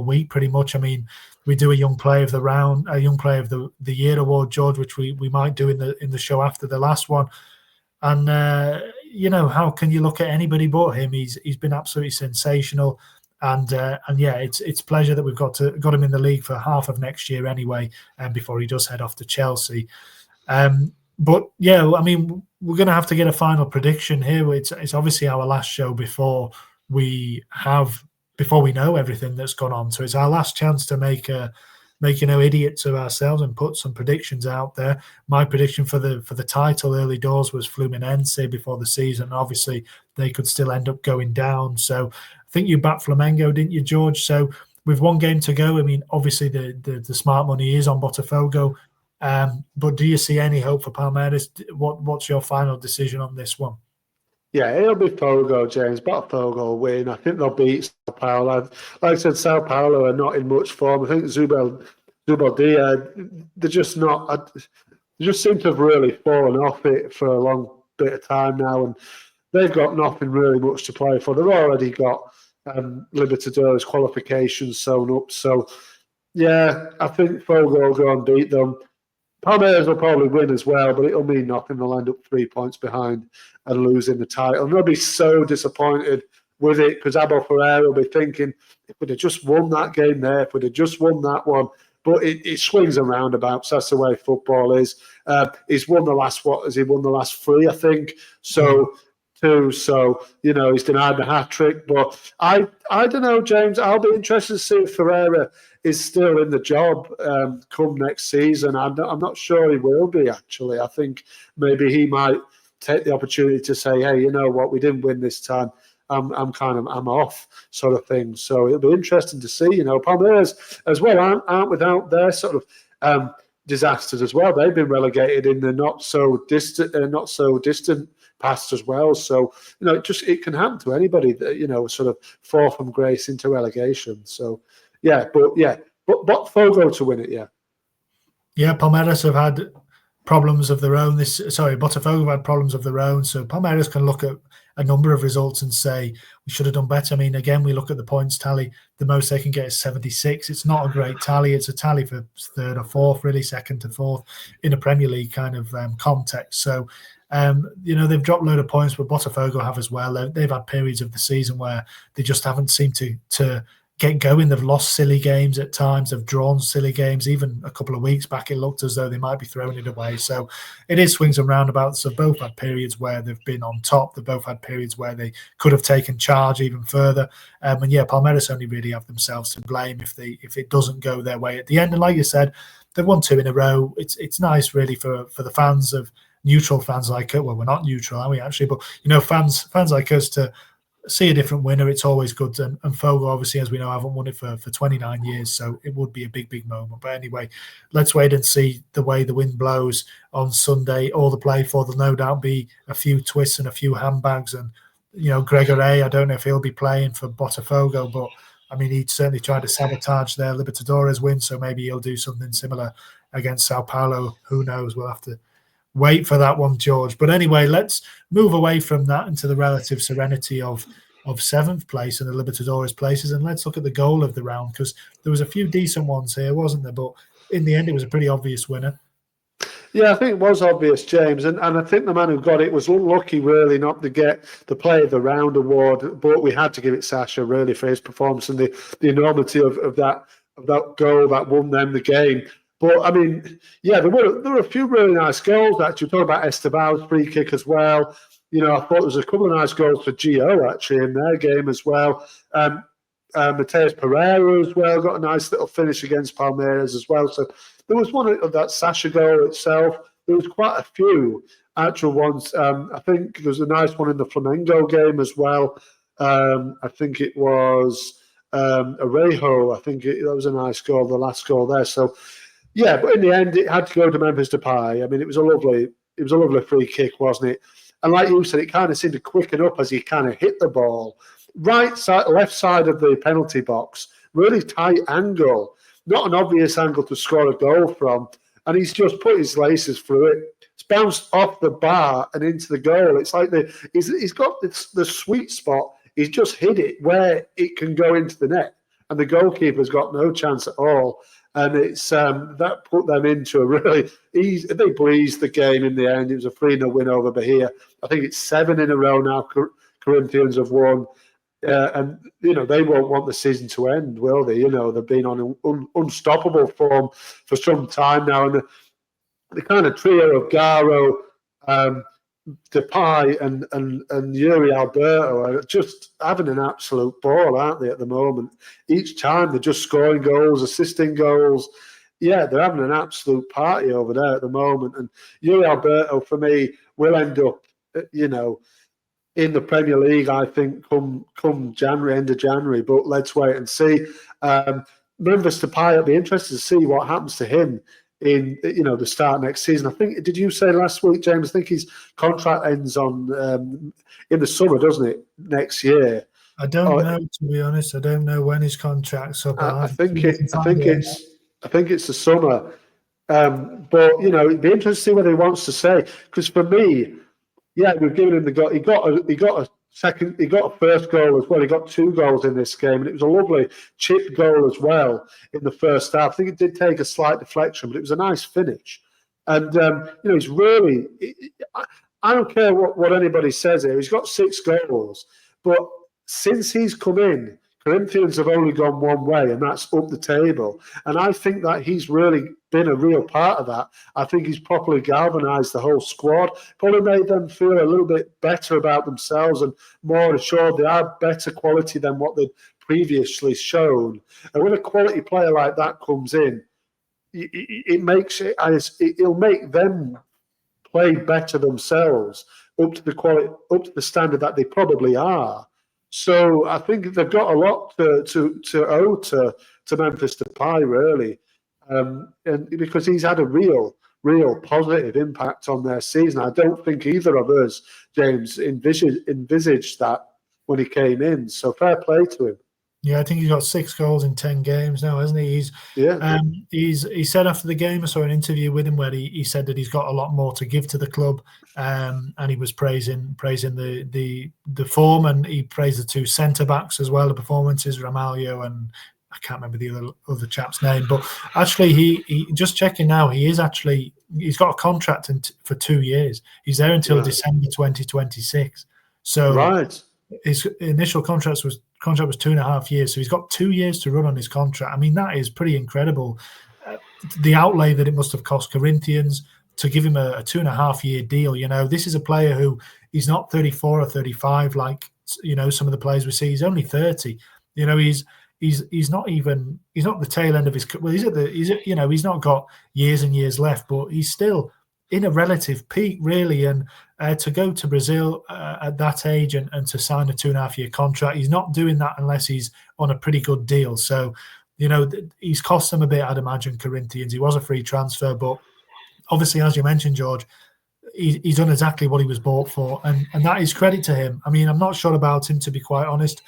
week pretty much. I mean, we do a Young Player of the Round, a Young Player of the Year award, George, which we might do in the show after the last one. And how can you look at anybody but him? He's been absolutely sensational. And yeah, it's pleasure that we've got him in the league for half of next year anyway, before he does head off to Chelsea. But yeah, I mean, we're going to have to get a final prediction here. It's obviously our last show before we know everything that's gone on. So it's our last chance to make idiots of ourselves and put some predictions out there. My prediction for the title early doors was Fluminense before the season. Obviously, they could still end up going down. So I think you backed Flamengo, didn't you, George? So with one game to go, I mean, obviously the smart money is on Botafogo. But do you see any hope for Palmeiras? What's your final decision on this one? Yeah, it'll be Fogo, James. Botafogo will win. I think they'll beat Sao Paulo. Like I said, Sao Paulo are not in much form. I think Zubeldia, they're just not. They just seem to have really fallen off it for a long bit of time now, and they've got nothing really much to play for. They've already got Libertadores qualifications sewn up. So, yeah, I think Fogo will go and beat them. Palmeiras will probably win as well, but it'll mean nothing. They'll end up 3 points behind and losing the title. And they'll be so disappointed with it because Abel Ferreira will be thinking, if we'd have just won that game there, if we'd have just won that one. But it swings and roundabouts. That's the way football is. He's won the last, has he won the last 3, I think? So, 2. So, he's denied the hat-trick. But I don't know, James. I'll be interested to see if Ferreira is still in the job come next season. I'm not sure he will be, actually. I think maybe he might take the opportunity to say, hey, you know what, we didn't win this time. I'm off, sort of thing. So it'll be interesting to see. Palmeiras as well aren't without their sort of disasters as well. They've been relegated in the not so distant past as well. So it can happen to anybody that sort of fall from grace into relegation. So but Fogo to win it. Yeah, Palmeiras have had problems of their own. Botafogo have had problems of their own. So Palmeiras can look at a number of results and say we should have done better. I mean, again, we look at the points tally. The most they can get is 76. It's not a great tally. It's a tally for third or fourth, really second to fourth in a Premier League kind of context. So, they've dropped a load of points, but Botafogo have as well. They've had periods of the season where they just haven't seemed to get going. They've lost silly games at times. They've drawn silly games. Even a couple of weeks back, it looked as though they might be throwing it away. So it is swings and roundabouts. They've both had periods where they've been on top. They've both had periods where they could have taken charge even further. Palmeiras only really have themselves to blame if it doesn't go their way at the end. And like you said, they've won 2 in a row. It's nice really for the fans of neutral fans like us. Well, we're not neutral, are we actually? But fans like us to see a different winner. It's always good. And Fogo, obviously, as we know, haven't won it for 29 years, so it would be a big moment. But anyway, let's wait and see the way the wind blows on Sunday. All the play for, there'll no doubt be a few twists and a few handbags. And Gregory, I don't know if he'll be playing for Botafogo, but I mean, he'd certainly tried to sabotage their Libertadores win, so maybe he'll do something similar against Sao Paulo. Who knows? We'll have to wait for that one, George. But anyway, let's move away from that into the relative serenity of 7th place and the Libertadores places, and let's look at the goal of the round, because there was a few decent ones here, wasn't there? But in the end, it was a pretty obvious winner. Yeah, I think it was obvious, James, and I think the man who got it was unlucky, really, not to get the Player of the Round award. But we had to give it Sasha, really, for his performance and the enormity of that goal that won them the game. But I mean, yeah, there were a few really nice goals. Actually, talking about Esteban's free kick as well. I thought there was a couple of nice goals for Gio actually in their game as well. Mateus Pereira as well got a nice little finish against Palmeiras as well. So there was one of that Sasha goal itself. There was quite a few actual ones. I think there was a nice one in the Flamengo game as well. I think it was Arejo. I think that was a nice goal, the last goal there. So. Yeah, but in the end, it had to go to Memphis Depay. I mean, it was a lovely free kick, wasn't it? And like you said, it kind of seemed to quicken up as he kind of hit the ball. Left side of the penalty box, really tight angle, not an obvious angle to score a goal from. And he's just put his laces through it. It's bounced off the bar and into the goal. It's like he's got the sweet spot. He's just hit it where it can go into the net. And the goalkeeper's got no chance at all. And it's that put them into a really easy. They breezed the game in the end. It was a 3-0 win over Bahia. I think it's 7 in a row now. Corinthians have won, and they won't want the season to end, will they? They've been on unstoppable form for some time now, and the kind of trio of Garo, Depay and Yuri Alberto are just having an absolute ball, aren't they, at the moment? Each time they're just scoring goals, assisting goals. Yeah, they're having an absolute party over there at the moment. And Yuri Alberto, for me, will end up, in the Premier League, I think, come January, end of January. But let's wait and see. Memphis Depay, it'll be interesting to see what happens to him in the start next season. I think, did you say last week, James? I think his contract ends on in the summer, doesn't it? Next year. I don't know, to be honest. I don't know when his contract's up. I think it's the summer. But it'd be interesting to see what he wants to say. Because for me, yeah, we've given him the goal. He got a first goal as well. He got 2 goals in this game, and it was a lovely chip goal as well in the first half. I think it did take a slight deflection, but it was a nice finish. And he's really. I don't care what anybody says here. He's got 6 goals, but since he's come in, Corinthians have only gone one way, and that's up the table. And I think that he's really been a real part of that. I think he's properly galvanised the whole squad, probably made them feel a little bit better about themselves and more assured they are better quality than what they'd previously shown. And when a quality player like that comes in, it'll make them play better themselves up to the quality, up to the standard that they probably are. So I think they've got a lot to owe to Memphis Depay, really, and because he's had a real positive impact on their season. I don't think either of us, James, envisaged that when he came in. So fair play to him. Yeah, I think he's got 6 goals in 10 games now, hasn't he? He said after the game, I saw an interview with him where he said that he's got a lot more to give to the club, and he was praising the form, and he praised the 2 centre backs as well, the performances, Ramalho and I can't remember the other chap's name, but actually he just checking now, he's got a contract for 2 years. He's there until December 2026. So right. His initial contract was 2.5 years, so he's got 2 years to run on his contract. I mean, that is pretty incredible. The outlay that it must have cost Corinthians to give him a 2.5-year deal. You know, this is a player who he's not 34 or 35 like some of the players we see. He's only 30. You know, he's not the tail end of his. Well, he's not got years and years left, but he's still in a relative peak, really. And to go to Brazil at that age and to sign a 2.5-year contract, he's not doing that unless he's on a pretty good deal. So, he's cost them a bit, I'd imagine, Corinthians. He was a free transfer, but obviously, as you mentioned, George, he's done exactly what he was bought for. And that is credit to him. I mean, I'm not sure about him, to be quite honest.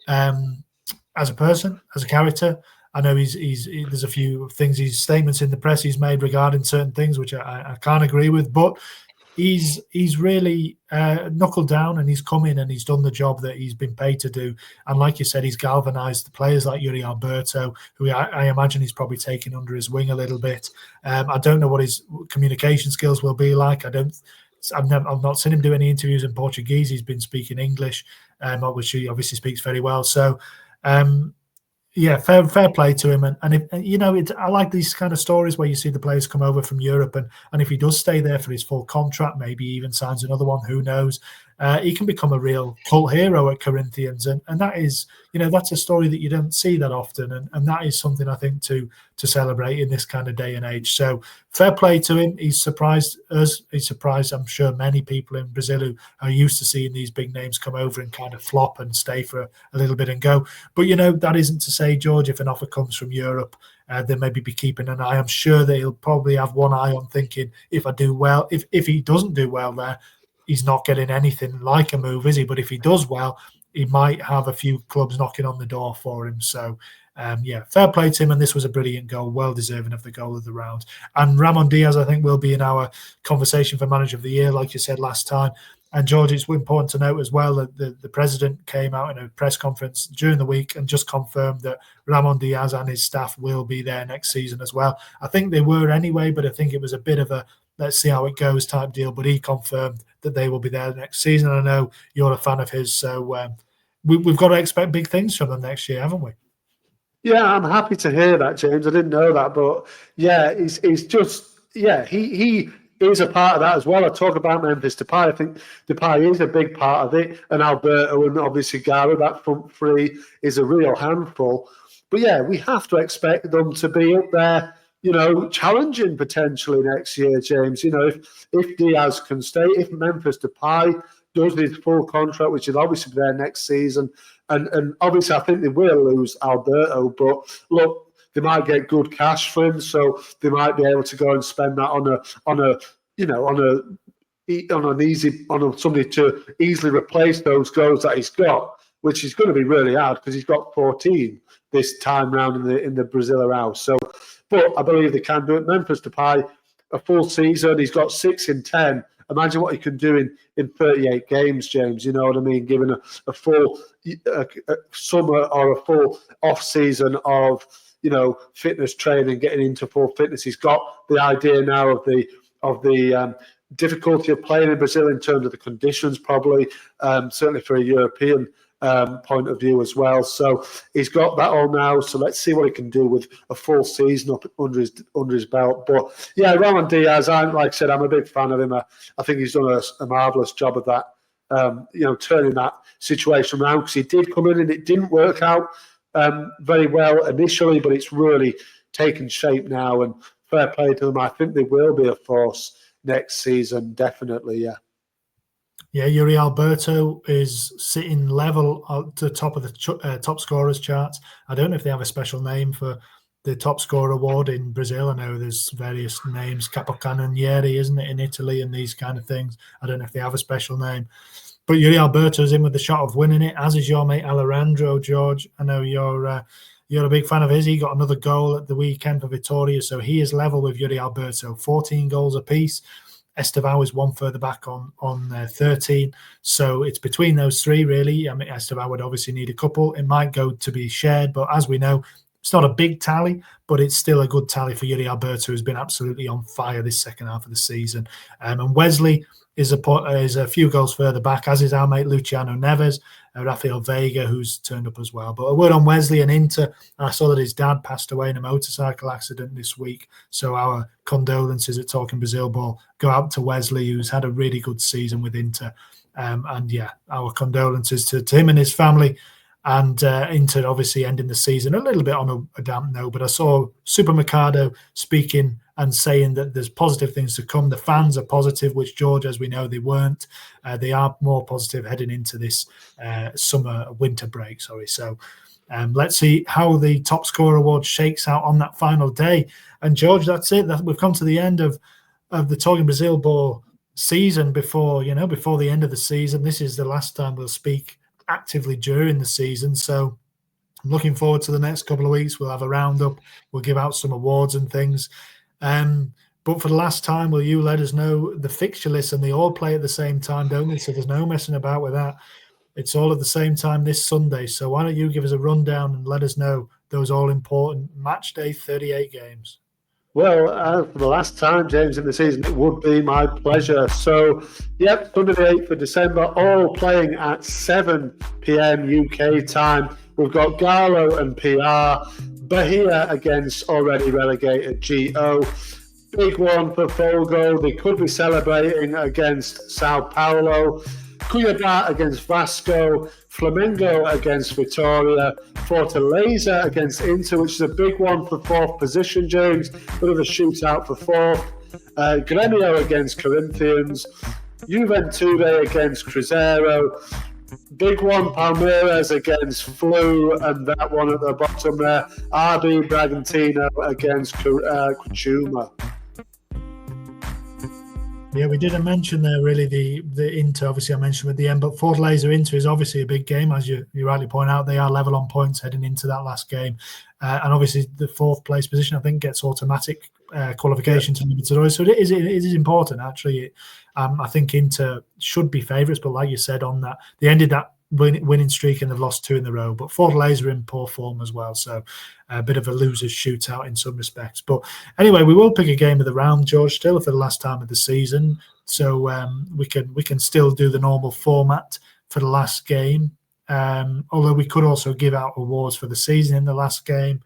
As a person, as a character, I know there's a few things, his statements in the press he's made regarding certain things which I can't agree with, but he's really knuckled down, and he's come in and he's done the job that he's been paid to do. And like you said, he's galvanised the players like Yuri Alberto, who I imagine he's probably taken under his wing a little bit. I don't know what his communication skills will be like. I've not seen him do any interviews in Portuguese. He's been speaking English, which he obviously speaks very well. So. Fair play to him, and I like these kind of stories where you see the players come over from Europe, and if he does stay there for his full contract, maybe even signs another one, who knows? He can become a real cult hero at Corinthians, and that is, that's a story that you don't see that often, and that is something I think to celebrate in this kind of day and age. So fair play to him. He's surprised us. He's surprised, I'm sure, many people in Brazil who are used to seeing these big names come over and kind of flop and stay for a little bit and go. But that isn't to say, George, if an offer comes from Europe, they maybe be keeping an eye. I'm sure that he'll probably have one eye on thinking, if I do well, if he doesn't do well there, he's not getting anything like a move, is he? But if he does well, he might have a few clubs knocking on the door for him. So, fair play to him. And this was a brilliant goal, well deserving of the goal of the round. And Ramon Diaz, I think, will be in our conversation for Manager of the Year, like you said last time. And George, it's important to note as well that the president came out in a press conference during the week and just confirmed that Ramon Diaz and his staff will be there next season as well. I think they were anyway, but I think it was a bit of a let's see how it goes type deal. But he confirmed that they will be there next season. I know you're a fan of his, so we've got to expect big things from them next year, haven't we? Yeah, I'm happy to hear that, James. I didn't know that, but he's just he is a part of that as well. I talk about Memphis Depay. I think Depay is a big part of it, and Alberto and obviously Gara, that front three is a real handful. But we have to expect them to be up there, challenging potentially next year, James. If Diaz can stay, if Memphis Depay does his full contract, which is obviously there next season, and obviously I think they will lose Alberto, but look, they might get good cash for him, so they might be able to go and spend that on somebody to easily replace those goals that he's got, which is going to be really hard because he's got 14 this time round in the Brazil house. So, but I believe they can do it. Memphis Depay, a full season, he's got 6 in 10. Imagine what he can do in 38 games, James. You know what I mean? Given a full summer or a full off season of fitness training, getting into full fitness. He's got the idea now of the difficulty of playing in Brazil in terms of the conditions, probably certainly for a European point of view as well. So he's got that all now. So let's see what he can do with a full season up under his belt. But Ramon Diaz, like I said, I'm a big fan of him. I think he's done a marvellous job of that. Turning that situation around, because he did come in and it didn't work out very well initially, but it's really taken shape now, and fair play to them. I think they will be a force next season, definitely, yeah. Yeah, Yuri Alberto is sitting level at the top of the top scorers charts. I don't know if they have a special name for the top scorer award in Brazil. I know there's various names, Capocannonieri, isn't it, in Italy, and these kind of things. I don't know if they have a special name. But Yuri Alberto's in with the shot of winning it, as is your mate Alejandro, George. I know you're a big fan of his. He got another goal at the weekend for Vitória, so he is level with Yuri Alberto, 14 goals apiece. Estevão is one further back on 13. So it's between those three, really. I mean, Estevão would obviously need a couple. It might go to be shared, but as we know, it's not a big tally, but it's still a good tally for Yuri Alberto, who's been absolutely on fire this second half of the season. And Wesley is a few goals further back, as is our mate Luciano Neves, Rafael Veiga, who's turned up as well. But a word on Wesley and Inter. I saw that his dad passed away in a motorcycle accident this week. So our condolences at Talking Brazil Ball go out to Wesley, who's had a really good season with Inter. And yeah, our condolences to him and his family. And Inter obviously ending the season a little bit on a damp note. But I saw Supermercado speaking and saying that there's positive things to come. The fans are positive, which, George, as we know, they weren't. They are more positive heading into this winter break. So let's see how the top scorer award shakes out on that final day. And, George, that's it. We've come to the end of the Talking Brazil Ball season before the end of the season. This is the last time we'll speak actively during the season. So I'm looking forward to the next couple of weeks. We'll have a roundup. We'll give out some awards and things. But for the last time, will you let us know the fixture list? And they all play at the same time, don't they? So there's no messing about with that. It's all at the same time this Sunday. So why don't you give us a rundown and let us know those all-important match day 38 games? Well, for the last time, James, in the season, it would be my pleasure. So, yep, Sunday the 8th of December, all playing at 7 p.m. UK time. We've got Galo and PR, Bahia against already relegated GO. Big one for Fogo. They could be celebrating against Sao Paulo. Cuiabá against Vasco, Flamengo against Vitória, Fortaleza against Inter, which is a big one for fourth position, James. Bit of a shootout for fourth. Grêmio against Corinthians, Juventude against Cruzeiro. Big one, Palmeiras against Flu, and that one at the bottom there, RB Bragantino against Criciúma. Yeah, we didn't mention there really the Inter, obviously I mentioned with the end, but Fortaleza Inter is obviously a big game, as you rightly point out. They are level on points heading into that last game. And obviously the fourth place position, I think, gets automatic qualification to Libertadores. So it is important, actually. I think Inter should be favourites, but like you said on that, they ended that winning streak and they've lost 2 in a row. But Fortaleza are in poor form as well, so a bit of a loser's shootout in some respects. But anyway, we will pick a game of the round, George, still for the last time of the season. So we can still do the normal format for the last game. Although we could also give out awards for the season in the last game.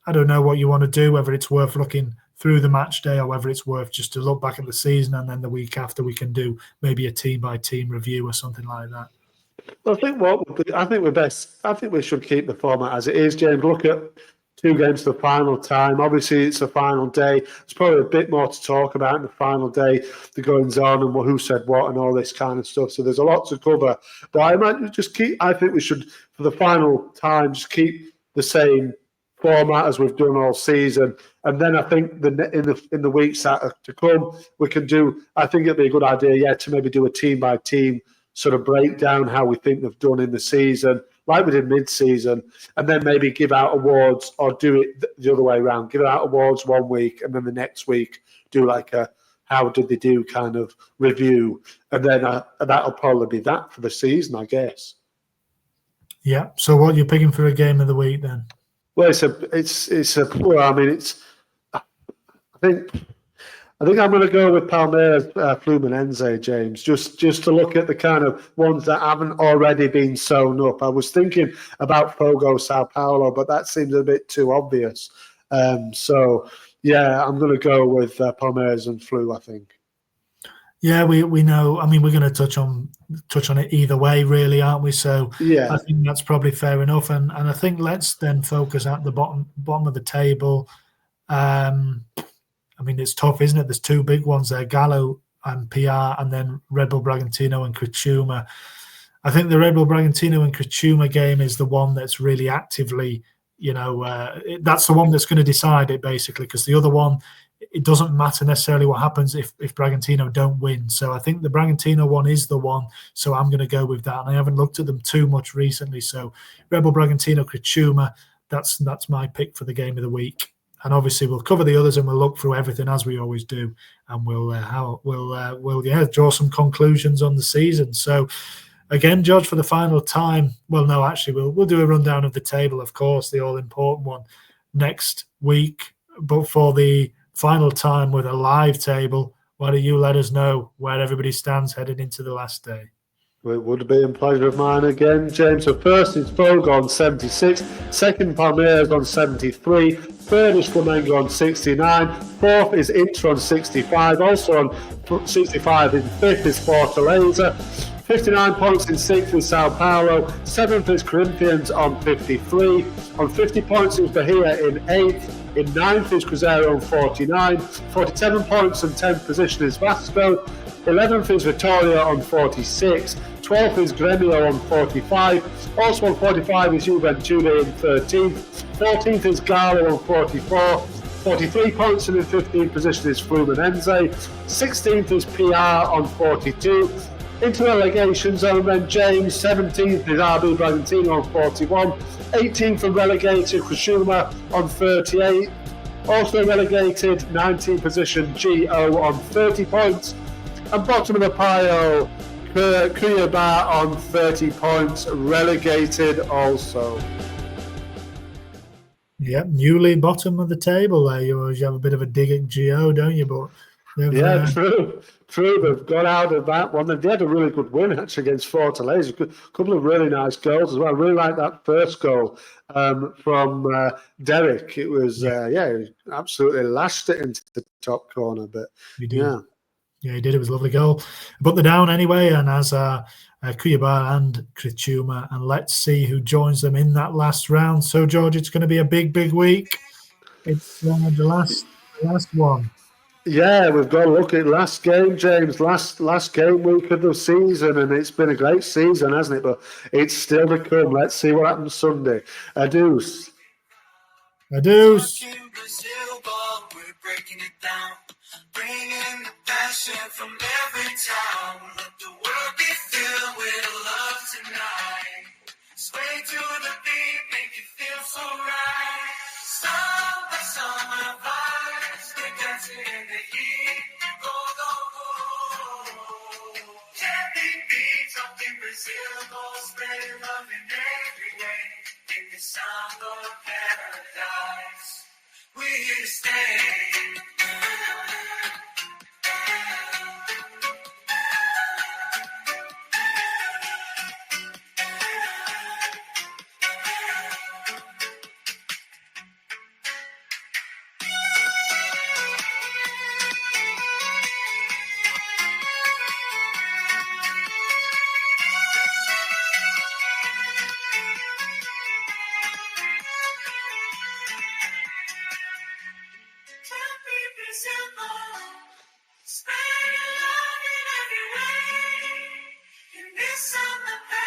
I don't know what you want to do, whether it's worth looking through the match day or whether it's worth just to look back at the season and then the week after we can do maybe a team-by-team review or something like that. Well, I think we should keep the format as it is, James. Look at 2 games to the final time. Obviously, it's the final day. There's probably a bit more to talk about in the final day, the goings on and who said what and all this kind of stuff. So there's a lot to cover. But I think we should, for the final time, just keep the same format as we've done all season. And then I think in the weeks that are to come, we can do, I think it'd be a good idea, to maybe do a team-by-team sort of break down how we think they've done in the season, like we did mid-season, and then maybe give out awards or do it the other way around. Give out awards one week and then the next week do like a how did they do kind of review. And then that'll probably be that for the season, I guess. Yeah. So what are you picking for a game of the week then? Well, I think I'm going to go with Palmeiras Fluminense, James, just to look at the kind of ones that haven't already been sewn up. I was thinking about Fogo Sao Paulo, but that seems a bit too obvious. So, yeah, I'm going to go with Palmeiras and Flu, I think. Yeah, we know. I mean, we're going to touch on it either way, really, aren't we? So yeah, I think that's probably fair enough. And I think let's then focus at the bottom of the table. I mean, it's tough, isn't it? There's 2 big ones there. Galo and PR, and then Red Bull Bragantino and Criciúma. I think the Red Bull Bragantino and Criciúma game is the one that's really actively, that's the one that's going to decide it, basically, because the other one, it doesn't matter necessarily what happens if Bragantino don't win. So I think the Bragantino one is the one, so I'm going to go with that. And I haven't looked at them too much recently, so Red Bull Bragantino, Criciúma, that's my pick for the game of the week. And obviously we'll cover the others and we'll look through everything as we always do, and we'll draw some conclusions on the season. So again, George, for the final time, well, no, actually, we'll do a rundown of the table, of course, the all-important one next week. But for the final time with a live table, why don't you let us know where everybody stands heading into the last day? Well, it would be a pleasure of mine again, James. So first is Fogo on 76, second Palmeiras on 73, third is Flamengo on 69, fourth is Inter on 65, also on 65 in fifth is Fortaleza, 59 points in sixth is Sao Paulo, seventh is Corinthians on 53, on 50 points is Bahia in eighth, in ninth is Cruzeiro on 49, 47 points and 10th position is Vasco, 11th is Vitória on 46, 12th is Grêmio on 45, also on 45 is Juventude in 13th, 14th is Galo on 44, 43 points and in 15th position is Fluminense, 16th is PR on 42, into relegation zone then James, 17th is RB Bragantino on 41, 18th and relegated Criciúma on 38, also relegated 19th position GO on 30 points, and bottom of the pile Cuiabá on 30 points, relegated also. Yeah, newly bottom of the table there. You always have a bit of a dig at GO, don't you? But yeah, true. They've got out of that one. They had a really good win actually against Fortaleza. A couple of really nice goals as well. I really like that first goal from Derek. It was absolutely lashed it into the top corner. But yeah, he did. It was a lovely goal. But they're down anyway, and as Cuiabá and Criciúma, and let's see who joins them in that last round. So George, it's going to be a big week. It's the last one. Yeah, we've got to look at last game, James. Last game week of the season, and it's been a great season, hasn't it? But it's still to come. Let's see what happens Sunday. Adios. Adios. We're breaking it down, bringing the passion from every town. Let the world be filled with love tonight. Sway to the beat, make you feel so right. Song by song, our vibes, we're dancing in the heat. Go, go, go. Champion beats up in Brazil, go spreading love in every way. In the sound of paradise, we're here to stay. Spread love in every way. In this summer.